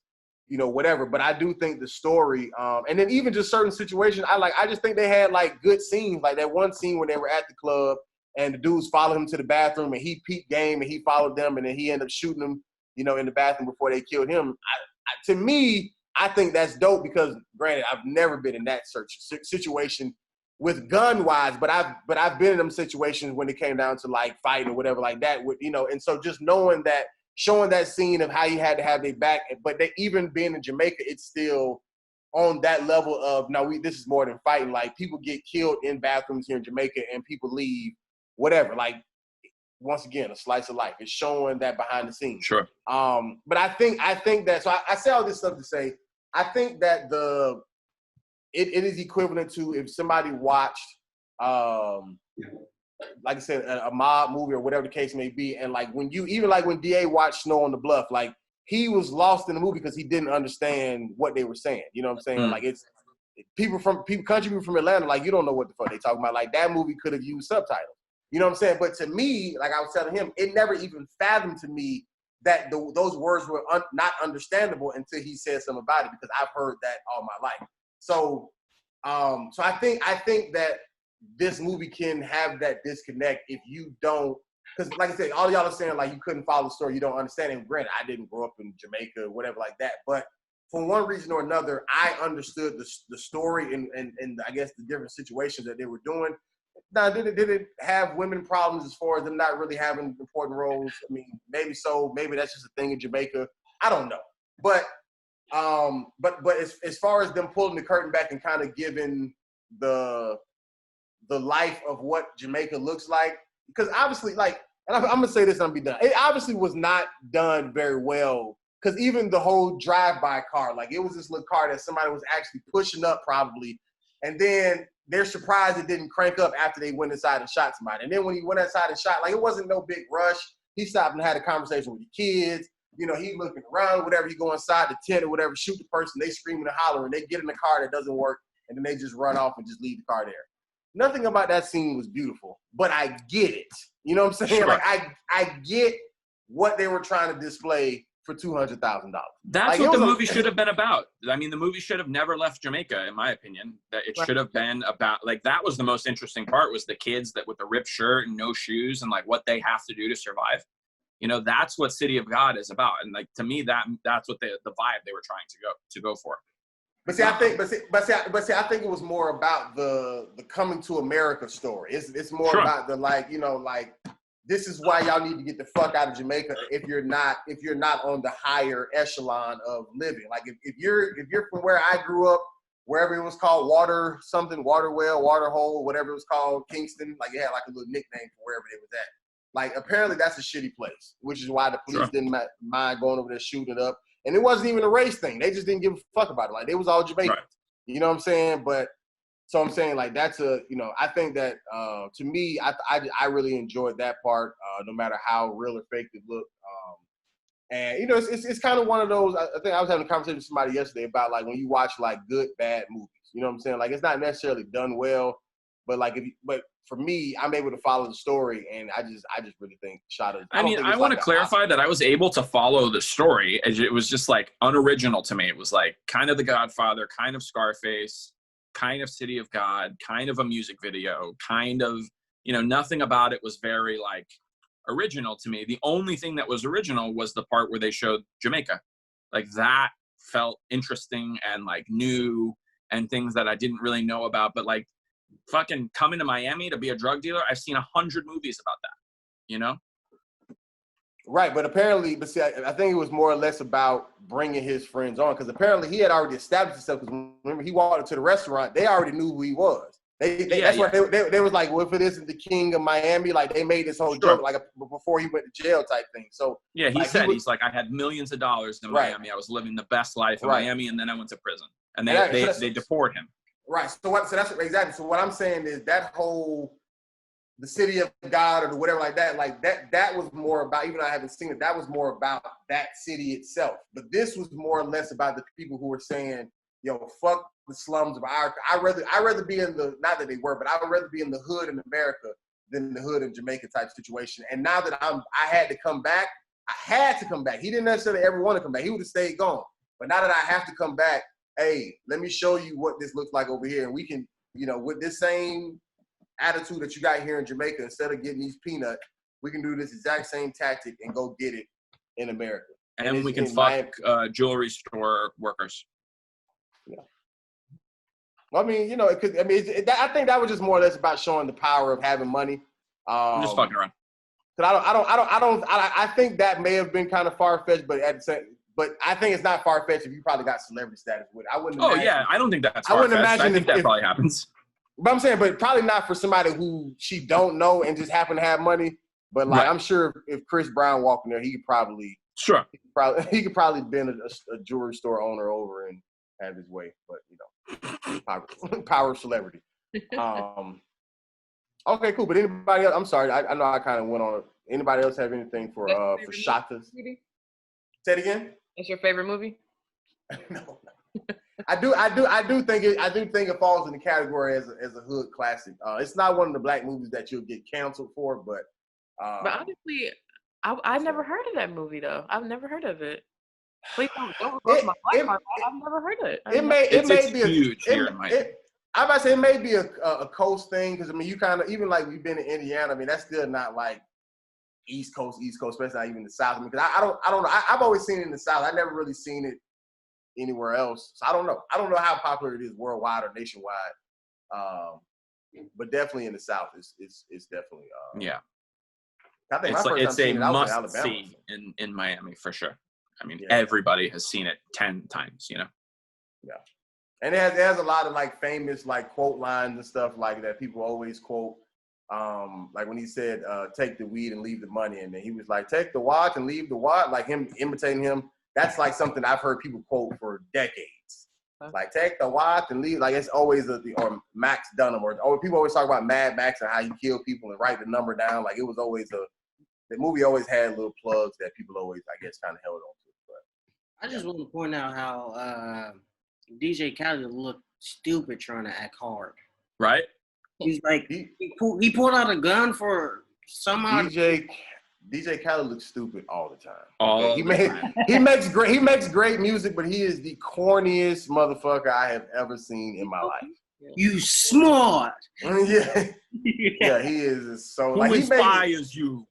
you know, whatever. But I do think the story, and then even just certain situations, I just think they had like good scenes. Like that one scene when they were at the club and the dudes followed him to the bathroom and he peeped game and he followed them and then he ended up shooting them, you know, in the bathroom before they killed him. To me, I think that's dope, because granted, I've never been in that situation with gun-wise, but I've been in them situations when it came down to like fighting or whatever like that, with, you know, and so just knowing that, showing that scene of how you had to have their back, but they, even being in Jamaica, it's still on that level of, this is more than fighting. Like people get killed in bathrooms here in Jamaica and people leave, whatever. Like, once again, a slice of life. It's showing that behind the scenes. Sure. But I think that, so I say all this stuff to say, I think that it is equivalent to if somebody watched, like I said, a mob movie or whatever the case may be. And like when DA watched Snow on the Bluff, like he was lost in the movie because he didn't understand what they were saying. You know what I'm saying? Like it's country people from Atlanta, like you don't know what the fuck they talking about. Like that movie could have used subtitles. You know what I'm saying? But to me, like I was telling him, it never even fathomed to me that those words were not understandable until he said something about it, because I've heard that all my life. So, so I think that this movie can have that disconnect if you don't, because like I said, all y'all are saying like you couldn't follow the story, you don't understand it. And granted, I didn't grow up in Jamaica or whatever like that, but for one reason or another, I understood the story and I guess the different situations that they were doing. Now, did it have women problems as far as them not really having important roles? I mean, maybe so. Maybe that's just a thing in Jamaica. I don't know. But as far as them pulling the curtain back and kind of giving the life of what Jamaica looks like, because obviously, like, and I'm gonna say this and I'm be done. It obviously was not done very well, because even the whole drive-by car, like, it was this little car that somebody was actually pushing up probably, and then they're surprised it didn't crank up after they went inside and shot somebody. And then when he went inside and shot, like, it wasn't no big rush. He stopped and had a conversation with the kids. You know, he looking around, whatever. He go inside the tent or whatever, shoot the person. They screaming and hollering. They get in the car that doesn't work, and then they just run off and just leave the car there. Nothing about that scene was beautiful, but I get it. You know what I'm saying? Sure. Like, I get what they were trying to display for $200,000. That's like, what the movie should have been about. I mean, the movie should have never left Jamaica, in my opinion. That it should have been about, like, that was the most interesting part, was the kids that with the ripped shirt and no shoes and like what they have to do to survive. You know, that's what City of God is about. And like, to me, that's what the vibe they were trying to go for. But see, I think it was more about the coming to America story. It's more about the, like, you know, like, this is why y'all need to get the fuck out of Jamaica if you're not on the higher echelon of living. Like, if you're from where I grew up, wherever it was called Water Well, Water Hole, whatever it was called, Kingston, like, it had like a little nickname for wherever it was at. Like, apparently that's a shitty place, which is why the police didn't mind going over there shooting it up. And it wasn't even a race thing. They just didn't give a fuck about it. Like, they was all Jamaicans. Right. You know what I'm saying? But so I'm saying, like, that's I think that to me, I really enjoyed that part, no matter how real or fake it looked. And, you know, it's kind of one of those, I think I was having a conversation with somebody yesterday about, like, when you watch, like, good, bad movies. You know what I'm saying? Like, it's not necessarily done well, but, like, but for me, I'm able to follow the story, and I just really think Shottas. I mean, I want to clarify that I was able to follow the story. It was just, like, unoriginal to me. It was, like, kind of The Godfather, kind of Scarface, kind of City of God, kind of a music video, kind of, you know, nothing about it was very, like, original to me. The only thing that was original was the part where they showed Jamaica. Like, that felt interesting and, like, new and things that I didn't really know about. But, like, fucking coming to Miami to be a drug dealer, I've seen 100 movies about that, you know? Right, but see, I think it was more or less about bringing his friends on, because apparently he had already established himself, because remember, he walked into the restaurant, they already knew who he was. That's why they was like, well, if it isn't the king of Miami, like, they made this whole joke, like, before he went to jail type thing. So yeah, he said, he's like, I had millions of dollars in Miami. I was living the best life in Miami, and then I went to prison. And they deport him. Right. So that's exactly. So what I'm saying is that whole, the City of God or whatever like that was more about, even though I haven't seen it, that was more about that city itself. But this was more or less about the people who were saying, yo, fuck the slums of our, I'd rather be in the, not that they were, but I would rather be in the hood in America than the hood in Jamaica type situation. And now that I had to come back. He didn't necessarily ever want to come back. He would have stayed gone. But now that I have to come back, hey, let me show you what this looks like over here. And we can, you know, with this same attitude that you got here in Jamaica, instead of getting these peanuts, we can do this exact same tactic and go get it in America. And we can fuck jewelry store workers. Yeah. Well, I mean, you know, it could. I mean, I think that was just more or less about showing the power of having money. I'm just fucking around. Because I think that may have been kind of far fetched, but at the same. But I think it's not far-fetched if you probably got celebrity status with it. I wouldn't imagine. Yeah, I don't think that's far-fetched. I think that probably happens. But I'm saying, but probably not for somebody who she don't know and just happen to have money. But, like, I'm sure if Chris Brown walked in there, he could probably been a jewelry store owner over and have his way. But, you know, power of celebrity. Okay, cool. But anybody else? I'm sorry. I know I kind of went on. Anybody else have anything for Shottas? Say it again. What's your favorite movie? No. I do think it falls in the category as a hood classic. It's not one of the black movies that you'll get canceled for, but honestly, I never heard of that movie though. I've never heard of it. Please don't revoke my black card. I've never heard of it. It may be huge here in Miami. I'm about to say it may be a coast thing, because I mean, you kind of, even like we've been in Indiana. I mean, that's still not like East Coast, especially not even the South. I mean, because I don't know. I've always seen it in the South. I never really seen it anywhere else. So I don't know. I don't know how popular it is worldwide or nationwide. But definitely in the South, it's definitely. Yeah. I think It's a must Alabama. see in Miami for sure. I mean, Yeah. everybody has seen it 10 times, you know? Yeah. And it has a lot of like famous like quote lines and stuff like that people always quote. Like when he said, take the weed and leave the money. And then he was like, take the watch and leave the watch, like him imitating him. That's like something I've heard people quote for decades. Like take the watch and leave. Like it's always or Max Dunham or people always talk about Mad Max and how he killed people and write the number down. Like it was always the movie always had little plugs that people always, I guess, kind of held on to. But I just want to point out how DJ Khaled looked stupid trying to act hard. Right? He's like he pulled out a gun for somehow. DJ Khaled looks stupid all the time. He makes great music, but he is the corniest motherfucker I have ever seen in my life. You smart. Yeah, he is so. Who like inspires you?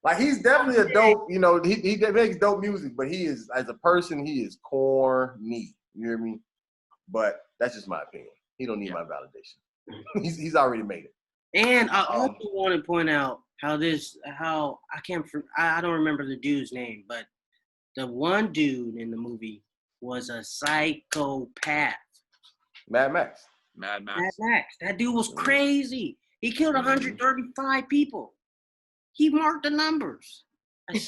Like he's definitely a dope. You know, he makes dope music, but he is as a person, he is corny. You hear me? But that's just my opinion. He don't need my validation. He's already made it. And I also want to point out how I don't remember the dude's name, but the one dude in the movie was a psychopath. Mad Max. That dude was crazy. He killed 135 people. He marked the numbers. You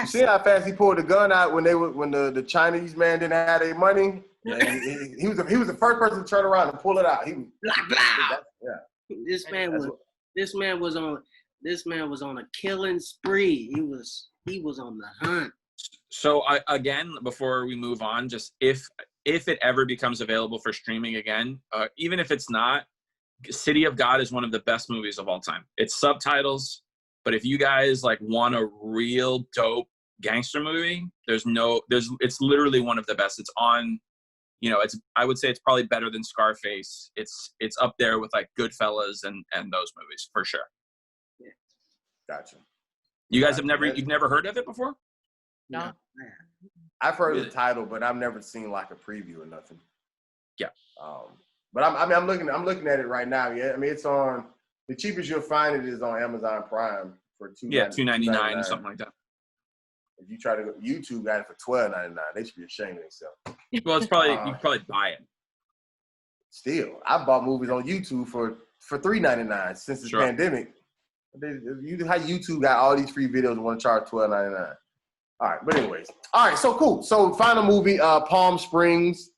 see how fast he pulled the gun out when the Chinese man didn't have their money? Yeah. he was the first person to turn around and pull it out. He was blah blah. Yeah. This man was on a killing spree. He was on the hunt. So again, before we move on, just if it ever becomes available for streaming again, even if it's not, City of God is one of the best movies of all time. It's subtitles, but if you guys like want a real dope gangster movie, it's literally one of the best. It's on, I would say it's probably better than Scarface. It's up there with like Goodfellas and those movies for sure. Yeah. Gotcha. You guys you've never heard of it before? No. I've heard the title, but I've never seen like a preview or nothing. Yeah. But I'm looking at it right now. Yeah. I mean, it's on the cheapest you'll find it is on Amazon Prime for $2.99 or something like that. If you try to go, YouTube got it for $12.99. They should be ashamed of themselves. Well, it's probably you can probably buy it. Still, I bought movies on YouTube for $3.99 since the pandemic. How YouTube got all these free videos and want to charge $12.99. All right, but anyways, all right, so cool. So final movie, Palm Springs.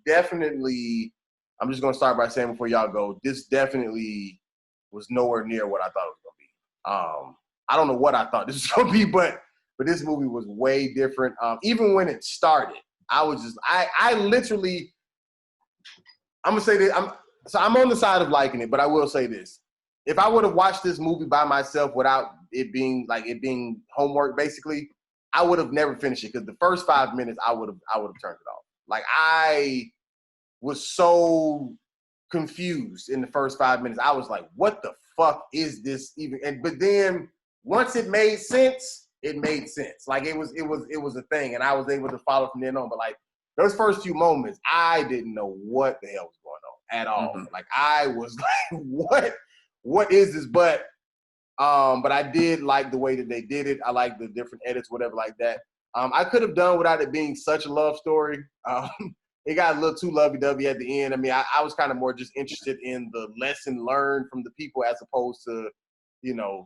Definitely, I'm just gonna start by saying before y'all go, this definitely was nowhere near what I thought it was gonna be. I don't know what I thought this was gonna be, but this movie was way different. Even when it started, I was just, I literally, I'm gonna say this. I'm on the side of liking it, but I will say this: if I would have watched this movie by myself without it being homework, basically, I would have never finished it because the first 5 minutes I would have turned it off. Like I was so confused in the first 5 minutes. I was like, "What the fuck is this even?" But then once it made sense, it made sense. Like it was a thing, and I was able to follow from then on. But like those first few moments, I didn't know what the hell was going on at all. Mm-hmm. Like I was like, "What is this?" But I did like the way that they did it. I like the different edits, whatever like that. I could have done without it being such a love story. It got a little too lovey-dovey at the end. I mean, I was kind of more just interested in the lesson learned from the people as opposed to, the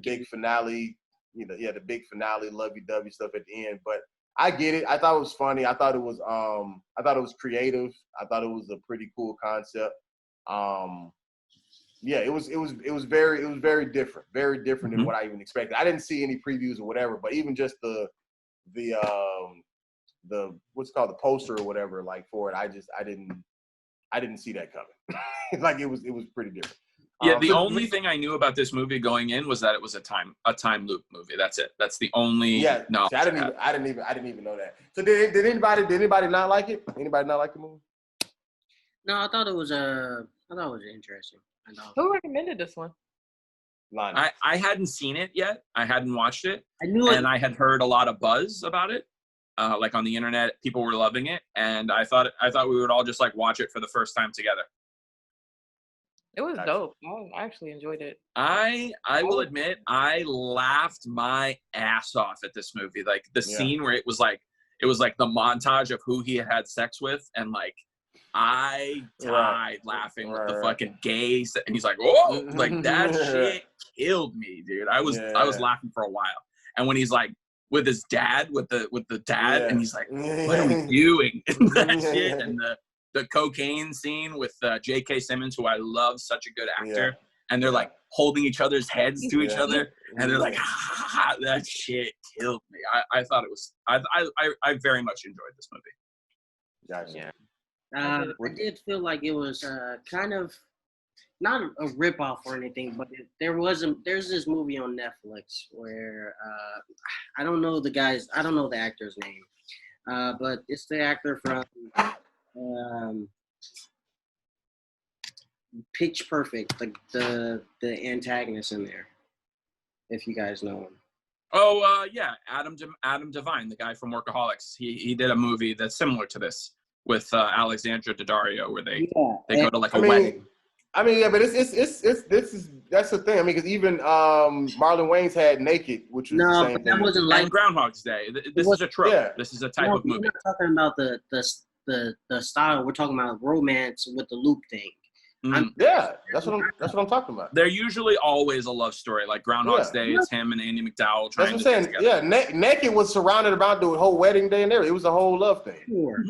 big finale, the big finale lovey-dovey stuff at the end. But I get it. I thought it was funny. I thought it was creative. I thought it was a pretty cool concept. Yeah, it was very different than what I even expected. I didn't see any previews or whatever, but even just the what's it called, the poster or whatever, like for it, I didn't see that coming. Like it was pretty different. Yeah, the only thing I knew about this movie going in was that it was a time loop movie. That's it. That's the only. Yeah, no, I didn't even know that. So did anybody not like it? Anybody not like the movie? No, I thought it was interesting. Who recommended this one? I hadn't seen it yet. I hadn't watched it. I knew it. And I had heard a lot of buzz about it. like on the internet, people were loving it, and I thought we would all just like watch it for the first time together. It was dope. I actually enjoyed it. I will admit, I laughed my ass off at this movie. Like the scene where it was like the montage of who he had sex with, and like I died laughing with the fucking gays, and he's like, "Oh, like that shit killed me, dude." I was laughing for a while, and when he's like with his dad, with the dad, and he's like, "What are we doing?" and that shit, and the cocaine scene with J.K. Simmons, who I love, such a good actor, and they're like holding each other's heads to each other, and they're like, that shit killed me. I thought it was, I very much enjoyed this movie. Gotcha. Yeah. I did feel like it was kind of not a ripoff or anything, but there's this movie on Netflix where I don't know the actor's name, but it's the actor from Pitch Perfect, the antagonist in there, if you guys know him. Oh yeah, Adam Devine, the guy from Workaholics. He did a movie that's similar to this with Alexandra Daddario, where they go to like a wedding. I mean, yeah, but that's the thing. I mean, because even Marlon Wayans had Naked, which was the same thing. That wasn't like Groundhog's Day. This is a trope. Yeah. This is a type of movie. We're not talking about the style. We're talking about romance with the loop thing. That's what I'm talking about. They're usually always a love story. Like Groundhog's Day, it's him and Andy McDowell trying to get together. Yeah, Naked was surrounded around the whole wedding day and everything. It was a whole love thing. Sure.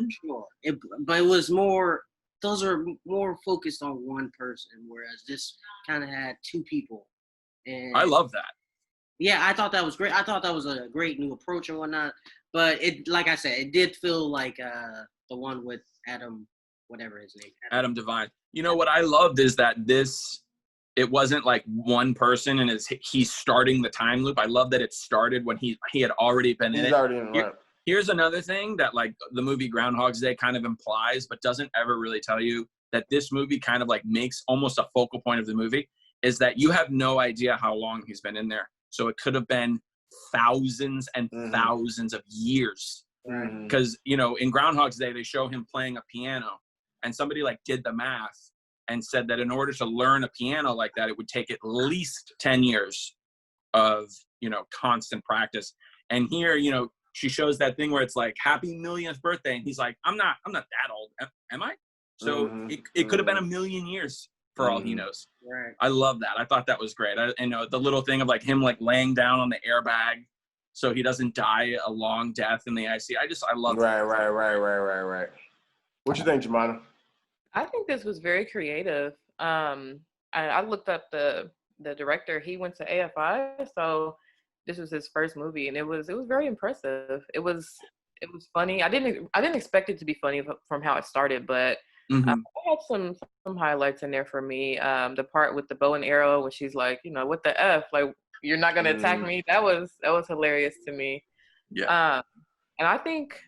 But it was more. Those are more focused on one person, whereas this kind of had two people. And I love that. Yeah, I thought that was great. I thought that was a great new approach and whatnot. But it, like I said, it did feel like the one with Adam, whatever his name. Adam Devine. You know what I loved is that it wasn't like one person and he's starting the time loop. I love that it started when he had already been in it. Already in it. Here's another thing that like the movie Groundhog's Day kind of implies, but doesn't ever really tell you, that this movie kind of like makes almost a focal point of the movie, is that you have no idea how long he's been in there. So it could have been thousands and thousands of years. Because, in Groundhog's Day, they show him playing a piano, and somebody like did the math and said that in order to learn a piano like that, it would take at least 10 years of, constant practice. And here, she shows that thing where it's like, happy millionth birthday. And he's like, I'm not that old. Am I? So it could have been a million years for all he knows. Right. I love that. I thought that was great. The little thing of like him like laying down on the airbag so he doesn't die a long death in the IC. I love that. Right. What you think, Jumanah? I think this was very creative. I looked up the director. He went to AFI, so this was his first movie, and it was very impressive. It was funny. I didn't expect it to be funny from how it started, but I had some highlights in there for me. The part with the bow and arrow, when she's like, what the F, like, you're not gonna attack me. That was hilarious to me. Yeah. And I think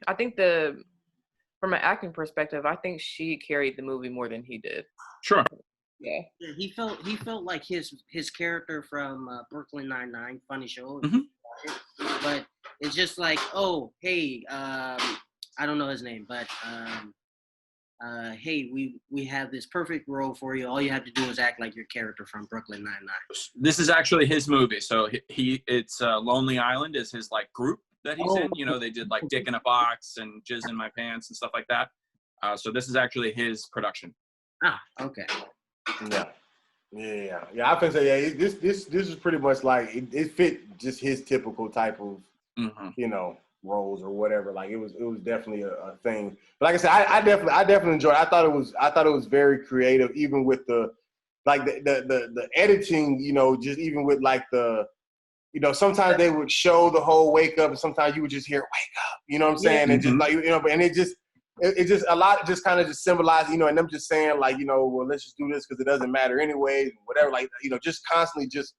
from an acting perspective, I think she carried the movie more than he did. Sure. Yeah, he felt like his character from Brooklyn Nine-Nine, funny show, but it's just like, oh, hey, I don't know his name, but hey, we have this perfect role for you. All you have to do is act like your character from Brooklyn Nine-Nine. This is actually his movie, so it's Lonely Island is his like group that he's in. They did like Dick in a Box and Jizz in My Pants and stuff like that. So this is actually his production. Ah, okay. Yeah. I can say, this is pretty much like it fit just his typical type of roles or whatever. Like it was definitely a thing. But like I said, I definitely enjoyed it. I thought it was very creative, even with the editing. Just even with like the. Sometimes they would show the whole wake up, and sometimes you would just hear "wake up." You know what I'm saying? And just like and it just a lot just kind of just symbolized, and them just saying like, well, let's just do this because it doesn't matter anyway, whatever. Like, just constantly just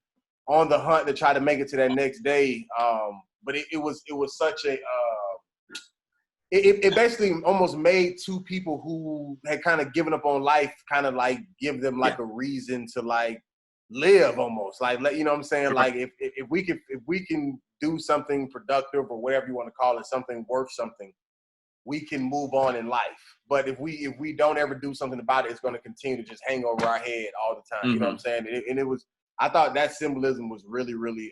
on the hunt to try to make it to that next day. But it was such a it basically almost made two people who had kind of given up on life kind of like give them like a reason to like live almost, like, you know what I'm saying? Like if we can do something productive or whatever you want to call it, something worth something, we can move on in life. But if we don't ever do something about it, it's going to continue to just hang over our head all the time. You know what I'm saying? And it was, I thought that symbolism was really, really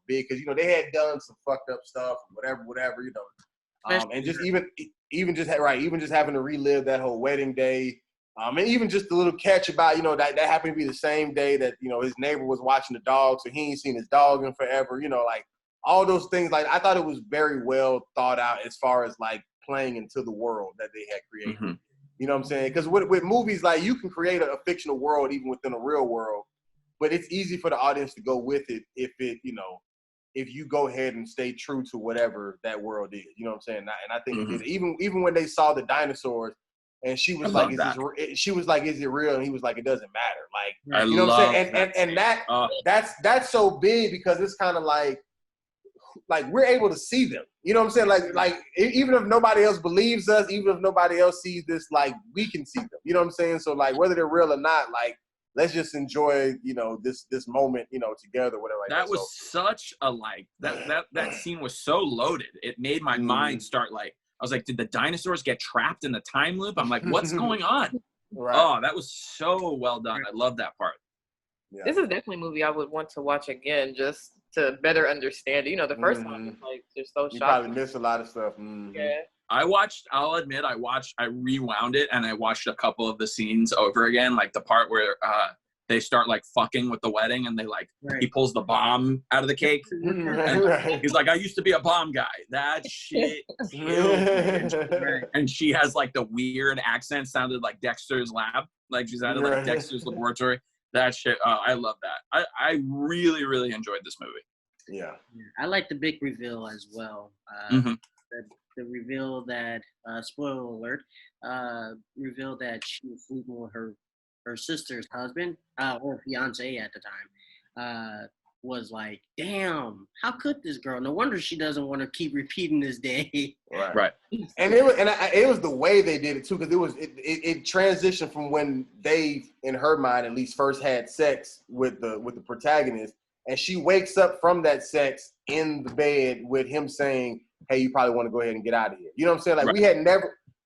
big because, you know, they had done some fucked up stuff, whatever, you know. And just even just having to relive that whole wedding day. And even just the little catch about, you know, that happened to be the same day that, you know, his neighbor was watching the dog, so he ain't seen his dog in forever, you know, like all those things. Like, I thought it was very well thought out as far as like playing into the world that they had created. You know what I'm saying? Because with movies, like, you can create a fictional world even within a real world, but it's easy for the audience to go with it if it, you know, if you go ahead and stay true to whatever that world is. You know what I'm saying? And I think they did it. Even when they saw the dinosaurs, and she was like, is it real? And he was like, it doesn't matter. Like, you know what I'm saying? And that's so big because it's kind of like we're able to see them. You know what I'm saying? Like even if nobody else believes us, even if nobody else sees this, like, we can see them. You know what I'm saying? So like, whether they're real or not, like, let's just enjoy, you know, this moment, you know, together, whatever. Like that was such a, like, that scene was so loaded. It made my mind start, like, I was like, did the dinosaurs get trapped in the time loop? I'm like, what's going on? Right. Oh, that was so well done. I love that part. Yeah. This is definitely a movie I would want to watch again just to better understand it. You know, the first time it's like just so shocking. You probably missed a lot of stuff. Yeah. I'll admit, I rewound it and I watched a couple of the scenes over again, like the part where they start like fucking with the wedding and they like, he pulls the bomb out of the cake. And he's like, I used to be a bomb guy. That shit killed me. And she has like the weird accent, sounded like Dexter's lab. Like she's out of like Dexter's laboratory. That shit, I love that. I really, really enjoyed this movie. Yeah. I like the big reveal as well. The reveal that, spoiler alert, reveal that she was sleeping with her sister's husband, or fiance at the time, was like, damn, how could this girl? No wonder she doesn't want to keep repeating this day. Right. And it was the way they did it too, because it transitioned from when they, in her mind at least, first had sex with the protagonist, and she wakes up from that sex in the bed with him saying, hey, you probably want to go ahead and get out of here. You know what I'm saying? Like,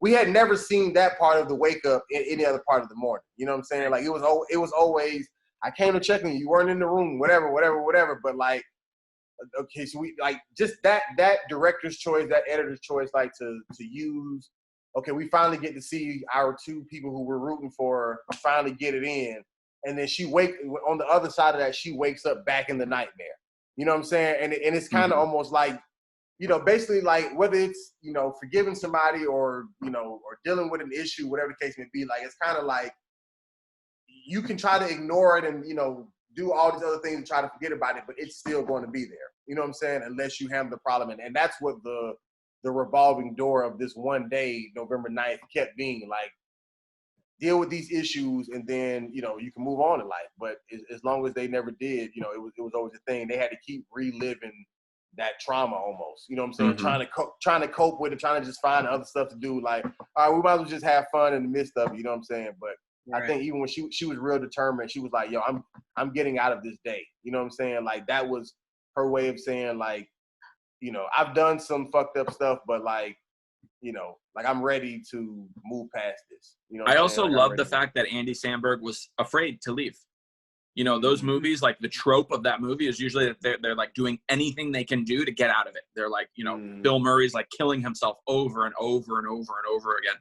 we had never seen that part of the wake up in any other part of the morning. You know what I'm saying? Like, it was always, I came to check on you. You weren't in the room, whatever. But like, okay, so we like just that director's choice, that editor's choice, like to use. Okay, we finally get to see our two people who we're rooting for finally get it in, and then on the other side of that, she wakes up back in the nightmare. You know what I'm saying? And it's kind of almost like, you know, basically like whether it's, you know, forgiving somebody or, you know, or dealing with an issue, whatever the case may be, like, it's kind of like you can try to ignore it and, you know, do all these other things and try to forget about it, but it's still going to be there. You know what I'm saying? Unless you handle the problem. And that's what the revolving door of this one day, November 9th, kept being like, deal with these issues and then, you know, you can move on in life. But as long as they never did, you know, it was always a thing. They had to keep reliving that trauma almost, you know what I'm saying? Trying to cope with it, trying to just find other stuff to do. Like, all right, we might as well just have fun in the midst of it, you know what I'm saying? But I think even when she was real determined, she was like, yo, I'm getting out of this day. You know what I'm saying? Like, that was her way of saying, like, you know, I've done some fucked up stuff, but like, you know, like, I'm ready to move past this. You know, I also love the fact that Andy Samberg was afraid to leave. You know, those movies, like the trope of that movie is usually that they're like doing anything they can do to get out of it. They're like, you know, Bill Murray's like killing himself over and over and over and over again.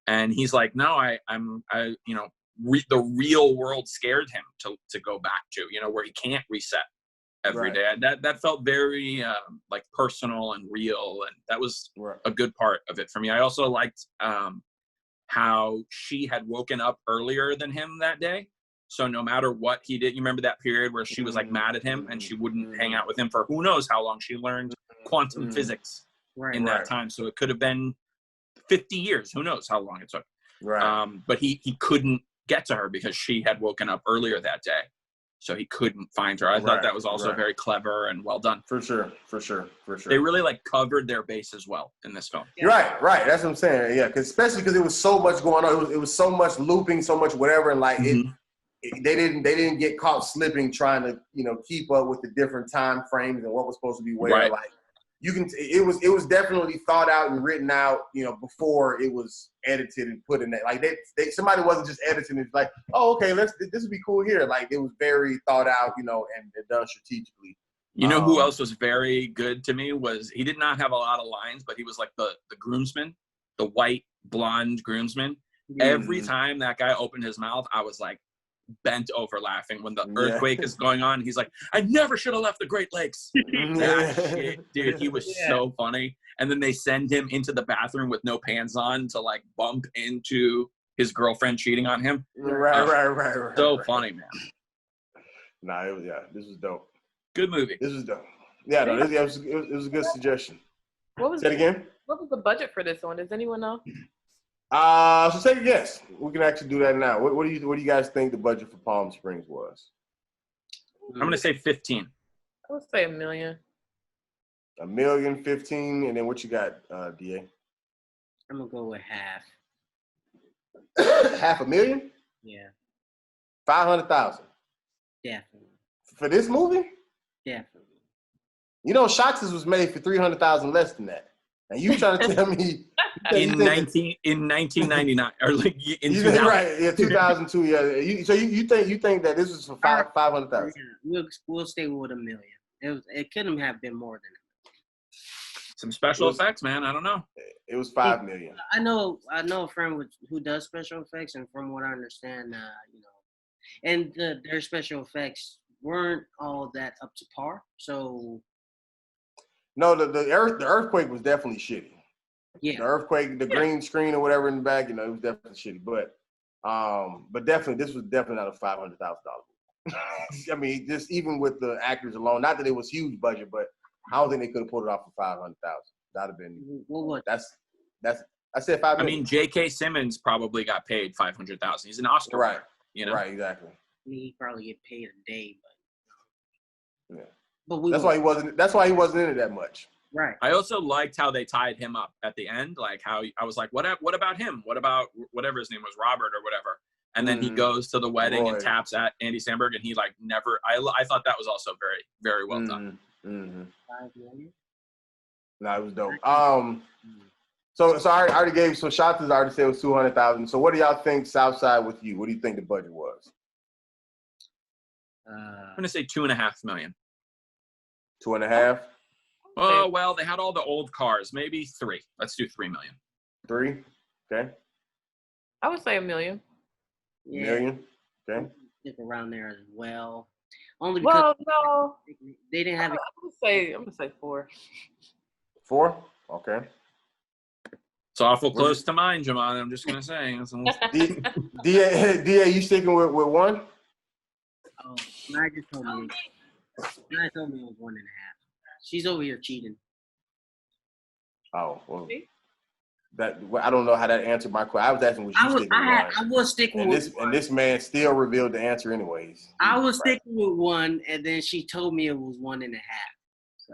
And he's like, no, you know, the real world scared him to go back to, you know, where he can't reset every day. That felt very like personal and real. And that was a good part of it for me. I also liked how she had woken up earlier than him that day. So no matter what he did, you remember that period where she was like mad at him and she wouldn't hang out with him for who knows how long. She learned quantum physics in that time. So it could have been 50 years. Who knows how long it took. But he couldn't get to her because she had woken up earlier that day. So he couldn't find her. I thought that was also very clever and well done. For sure. They really like covered their bases well in this film. Right. That's what I'm saying. Yeah, especially because it was so much going on. It was so much looping, so much whatever, and like they didn't get caught slipping trying to keep up with the different time frames and what was supposed to be where. Right. Like it was definitely thought out and written out before it was edited and put in that. Like somebody wasn't just editing it like, oh, okay, this would be cool here. Like it was very thought out and done strategically. You know who else was very good to me was he did not have a lot of lines, but he was like the groomsman, the white blonde groomsman. Every time that guy opened his mouth, I was like bent over laughing when the earthquake is going on. He's like, I never should have left the Great Lakes. That shit, dude, he was so funny. And then they send him into the bathroom with no pants on to like bump into his girlfriend cheating on him. Right. So funny, man. Nah, this was dope. Good movie. This was dope. Yeah, no, it was a good suggestion. Say it again. What was the budget for this one? Does anyone know? So say yes. We can actually do that now. What do you guys think the budget for Palm Springs was? I'm gonna say 15. I would say $1 million. $1 million, 15, and then what you got, DA? I'm gonna go with half. $500,000? Yeah, 500,000 definitely. for this movie? Definitely. Shottas was made for 300,000 less than that. And you trying to tell me in 1999 or like in 2000. Right? Yeah, 2002. Yeah. So you think that this was for 500,000? Yeah, we'll stay with $1 million. It couldn't have been more than that. Some special effects, man. I don't know. It was $5 million. I know a friend who does special effects, and from what I understand, and their special effects weren't all that up to par. So no, the earthquake was definitely shitty. Yeah, the earthquake, the green screen or whatever in the back, it was definitely shitty. But definitely this was definitely not a $500,000. I mean, just even with the actors alone, not that it was huge budget, but I don't think they could have pulled it off for 500,000. That'd have been that's I said 5 million. I mean, J.K. Simmons probably got paid 500,000. He's an Oscar right, winner, right, exactly. I mean, he probably get paid a day, but yeah. But that's why he wasn't. That's why he wasn't in it that much. Right. I also liked how they tied him up at the end. Like how I was like, what about him? What about whatever his name was, Robert or whatever? And then he goes to the wedding and taps at Andy Samberg, and he like never. I thought that was also very, very well done. Mm-hmm. 5 million? No, it was dope. So I already gave. So Shottas already said it was 200,000. So what do y'all think? Southside with you. What do you think the budget was? I'm gonna say $2.5 million. 2.5. Oh well, they had all the old cars. Maybe 3. Let's do $3 million. 3. Okay. I would say $1 million. $1 million. Okay. Stick around there as well. Only because no, they didn't have. I'm gonna say 4. 4. Okay. It's awful close to mine, Jumanah. I'm just gonna say. DA, you sticking with 1? Oh, Maya just told me. Maya told me it was 1.5. She's over here cheating. Oh, well, I don't know how that answered my question. I was asking was you sticking with 1. I was sticking with 1. And this man still revealed the answer anyways. I was sticking with 1, and then she told me it was 1.5. So.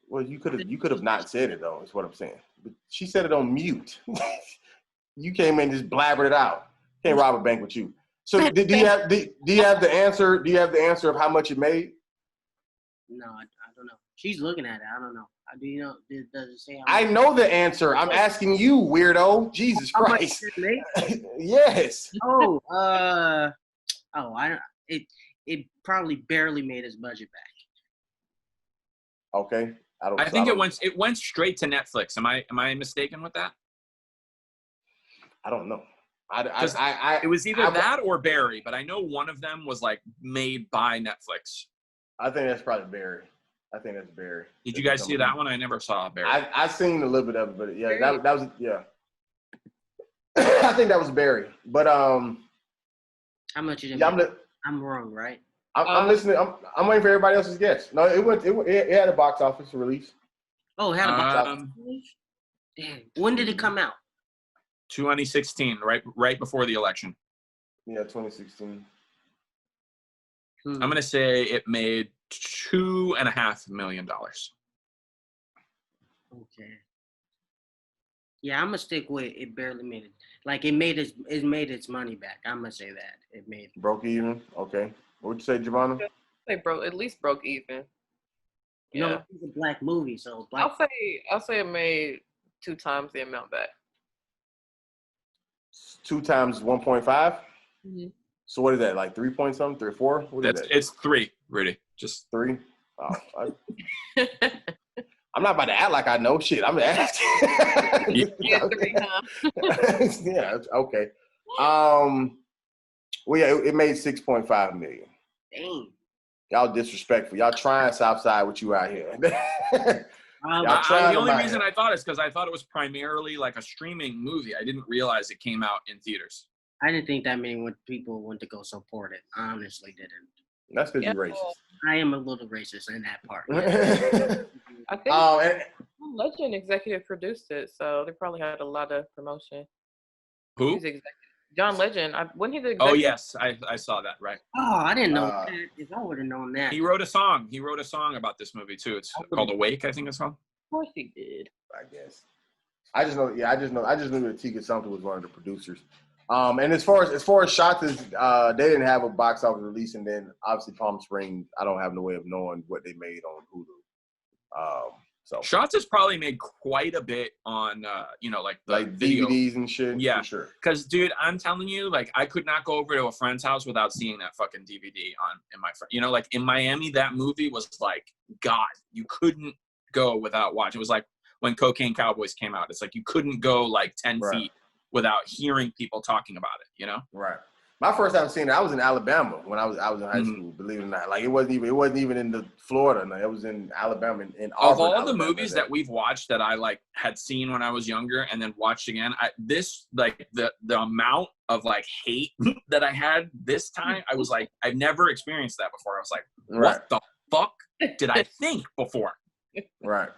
Well, you could have not said it though. Is what I'm saying. But she said it on mute. You came in and just blabbered it out. Can't rob a bank with you. So do you have the answer? Do you have the answer of how much it made? No, I don't know. She's looking at it. I don't know. Do you know? Does it say? I know the answer. I'm asking you, weirdo. Jesus Christ. Yes. It probably barely made its budget back. Okay. I think it went straight to Netflix. Am I mistaken with that? I don't know. It was either that or Barry, but I know one of them was like made by Netflix. I think that's probably Barry. I think that's Barry. Did you guys see that one? I never saw Barry. I seen a little bit of it, but yeah, that was yeah. I think that was Barry, but how much you didn't? Yeah, I'm wrong, right? I'm listening. I'm waiting for everybody else's guess. No, it had a box office release. Oh, it had a box office release. Damn. When did it come out? 2016, right before the election. Yeah, 2016. I'm gonna say it made $2.5 million. Okay. Yeah, I'm gonna stick with it. Barely made it. Like it made its money back. I'm gonna say that it made. Broke even. Okay. What'd you say, Jumanah? They at least broke even. You know, Yeah. it's a black movie, so black. I'll say it made 2 times the amount back. 2 times 1.5. Mm-hmm. So what is that? Like 3 point something? 3 or 4? What is that? It's 3, Rudy. Just 3. Oh, I'm not about to act like I know shit. I'm asking. Yeah, 3, huh? Yeah. Okay. Well, yeah, it made 6.5 million. Dang. Y'all disrespectful. Y'all trying Southside with you out here. the only reason I thought is because I thought it was primarily like a streaming movie. I didn't realize it came out in theaters. I didn't think that many people went to go support it. I honestly didn't. That's because you're racist. I am a little racist in that part. I think Legend executive produced it, so they probably had a lot of promotion. Who? John Legend. When he the Oh yes, I saw that. Right. Oh, I didn't know that. If I would have known that. He wrote a song. He wrote a song about this movie too. It's called Awake, I think it's called. Of course he did. I guess. I just knew that Tika Sumpter was one of the producers. And as far as Shottas, they didn't have a box office release, and then obviously Palm Springs, I don't have no way of knowing what they made on Hulu. So Shottas probably made quite a bit on like video. DVDs and shit. Yeah, for sure. Because dude, I'm telling you, like I could not go over to a friend's house without seeing that fucking DVD in my friend. Like in Miami, that movie was like God. You couldn't go without watching. It was like when Cocaine Cowboys came out. It's like you couldn't go like 10 feet without hearing people talking about it. Right. My first time seeing it, I was in Alabama when I was in high school. Believe it or not, like it wasn't even in the Florida. No, it was in Alabama. In Auburn, of all Alabama, the movies that we've watched that I like had seen when I was younger and then watched again, the amount of like hate that I had this time, I was like, I've never experienced that before. I was like, what the fuck did I think before? Right.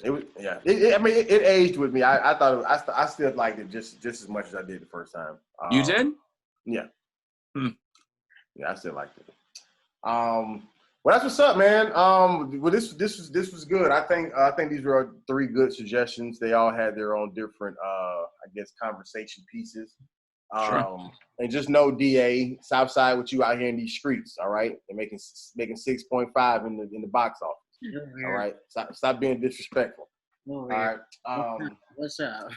It was it aged with me. I thought I still liked it just as much as I did the first time. You did? Yeah. Yeah, I still liked it. Well, that's what's up, man. Well, this was good. I think these were 3 good suggestions. They all had their own different, conversation pieces. Sure. And just know, DA, Southside with you out here in these streets. All right, they're making 6.5 in the box office. All right, stop being disrespectful. All right. What's up?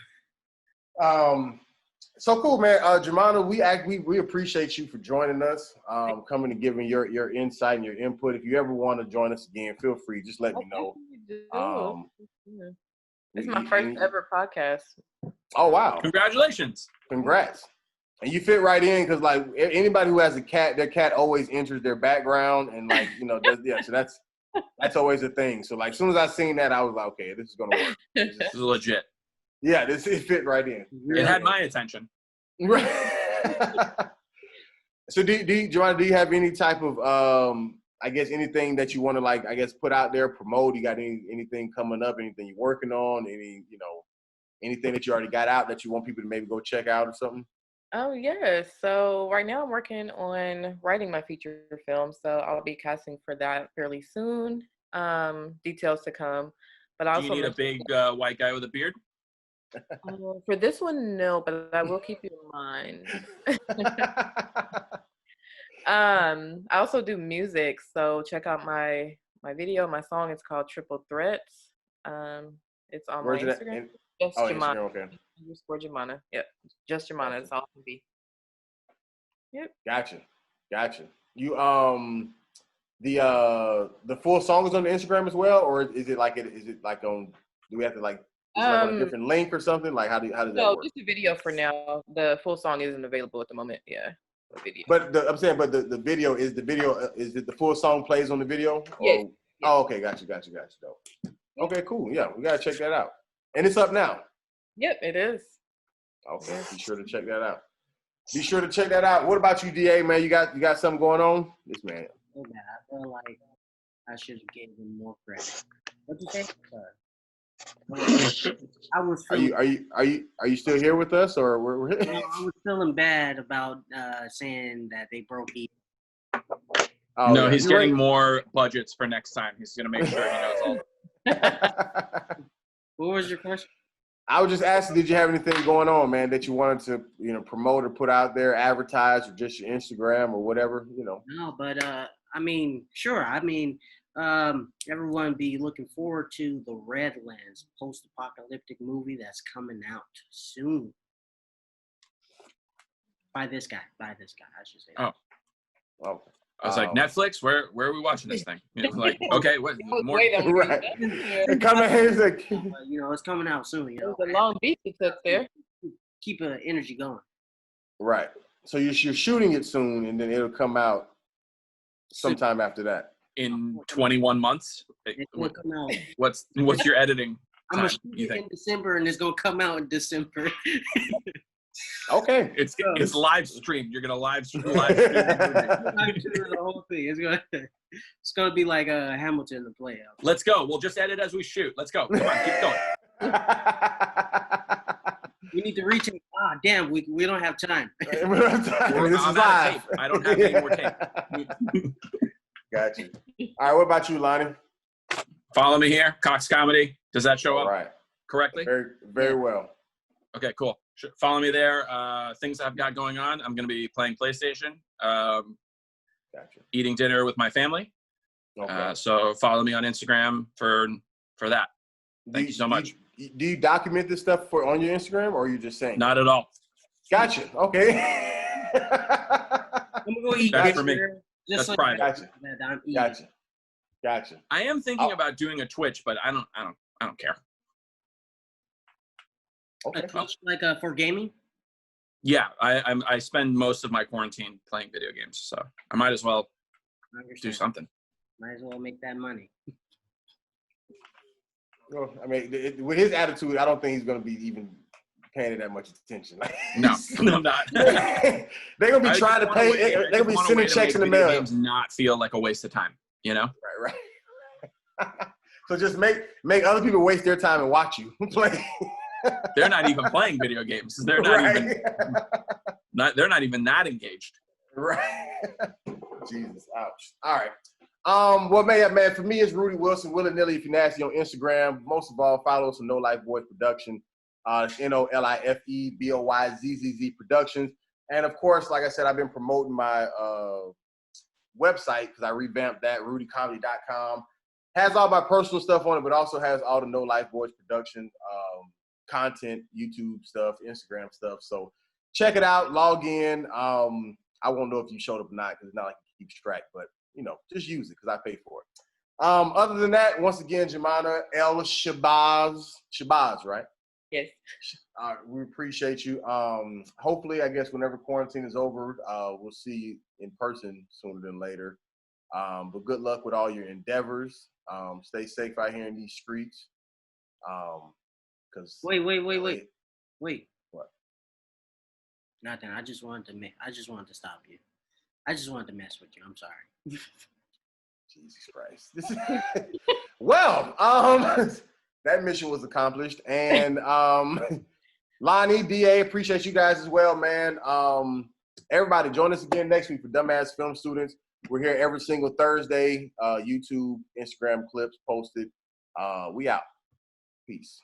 So cool, man. Jumanah, we appreciate you for joining us, coming and giving your insight and your input. If you ever want to join us again, feel free. Just let me know. This is my first ever podcast. Oh wow! Congratulations! Congrats! And you fit right in because like anybody who has a cat, their cat always enters their background and like so that's always a thing. So like as soon as I seen that, I was like, okay, this is gonna work. This is legit. Yeah, it fit right in. It had my attention. Right. So, Jumanah, do you have any type of, anything that you want to put out there, promote? You got anything coming up? Anything you're working on? Anything that you already got out that you want people to maybe go check out or something? Oh yeah. So right now I'm working on writing my feature film. So I'll be casting for that fairly soon. Details to come. But I also do you need a big white guy with a beard? For this one, no, but I will keep you in mind. I also do music, so check out my video. My song is called Triple Threats. It's on my Instagram. Just Jumanah. Okay. _ Jumanah. Yep. Just Jumanah. It's all can be. Yep. Gotcha. You the full song is on the Instagram as well, or is it like on? Do we have to like? Is it like on a different link or something? Like how does that work? No, just a video for now. The full song isn't available at the moment. Yeah, the video. But the video is it the full song plays on the video? Yes. Oh, okay, gotcha. Dope. Okay, cool. Yeah, we gotta check that out, and it's up now. Yep, it is. Okay, be sure to check that out. What about you, DA, man? You got something going on? This man. Oh man, I feel like I should have given him more credit. What'd you say? I was. Are you still here with us, or we're? No, I was feeling bad about saying that they broke even. Oh, no, he's getting more budgets for next time. He's gonna make sure he knows all. What was your question? I was just asking, did you have anything going on, man, that you wanted to, promote or put out there, advertise, or just your Instagram or whatever, No, but I mean, sure. I mean, everyone be looking forward to the Redlands post-apocalyptic movie that's coming out soon. By this guy, I should say. Oh. Okay. I was like, Netflix, where are we watching this thing? Like, okay, what more? Right. Coming here, like, it's coming out soon. It was a long beat you took there. Keep the energy going. right. So you're shooting it soon, and then it'll come out sometime after that. In 21 months? It's gonna come out. What's your editing I'm time, gonna shoot you it think? in December, and it's gonna come out in December. Okay. It's live streamed. You're gonna live stream the The whole thing. It's gonna be like Hamilton the play out. Let's go. We'll just edit as we shoot. Let's go. Come on, keep going. We need to retake. Damn, we don't have time. This is live. Tape. I don't have any more tape. Got you. All right, what about you, Lonnie? Follow me here, Cox Comedy. Does that show All up right. correctly? Very, very well. Okay, cool. Follow me there. Things I've got going on. I'm going to be playing PlayStation, Gotcha. eating dinner with my family. Okay. So follow me on Instagram for that. Thank you so much. Do you document this stuff on your Instagram, or are you just saying? Not at all. Gotcha. Okay. I'm gonna go eat. That's for me. Just That's private. Gotcha. That I'm eating. Gotcha. I am thinking about doing a Twitch, but I don't care. Okay. Like for gaming. Yeah, I spend most of my quarantine playing video games, so I might as well do something. Might as well make that money. Well, I mean, with his attitude, I don't think he's going to be even paying it that much attention. No, I'm not. They're going to be trying to pay. They're going to be sending checks in the mail. Games not feel like a waste of time, Right. So just make other people waste their time and watch you play. They're not even playing video games. They're not even that engaged. Right. Jesus, ouch. All right. Well, man, for me, it's Rudy Wilson, Willy Nilly, if you're nasty, on Instagram. Most of all, follow us on No Life Boys Production. It's NOLIFEBOYZZZ Productions. And of course, like I said, I've been promoting my website because I revamped that, rudycomedy.com. Has all my personal stuff on it, but also has all the No Life Boys Production content, YouTube stuff, Instagram stuff. So check it out, log in. I won't know if you showed up or not because it's not like you keep track, but just use it because I pay for it. Other than that, once again, Jumanah El Shabazz, right? Yes. We appreciate you. Hopefully, I guess whenever quarantine is over, we'll see you in person sooner than later. But good luck with all your endeavors. Stay safe out here in these streets. Cause Wait. What? Nothing. I just wanted to stop you. I just wanted to mess with you. I'm sorry. Jesus Christ. Well, that mission was accomplished. And Lonnie, DA, appreciate you guys as well, man. Everybody, join us again next week for Dumbass Film Students. We're here every single Thursday. YouTube, Instagram clips posted. We out. Peace.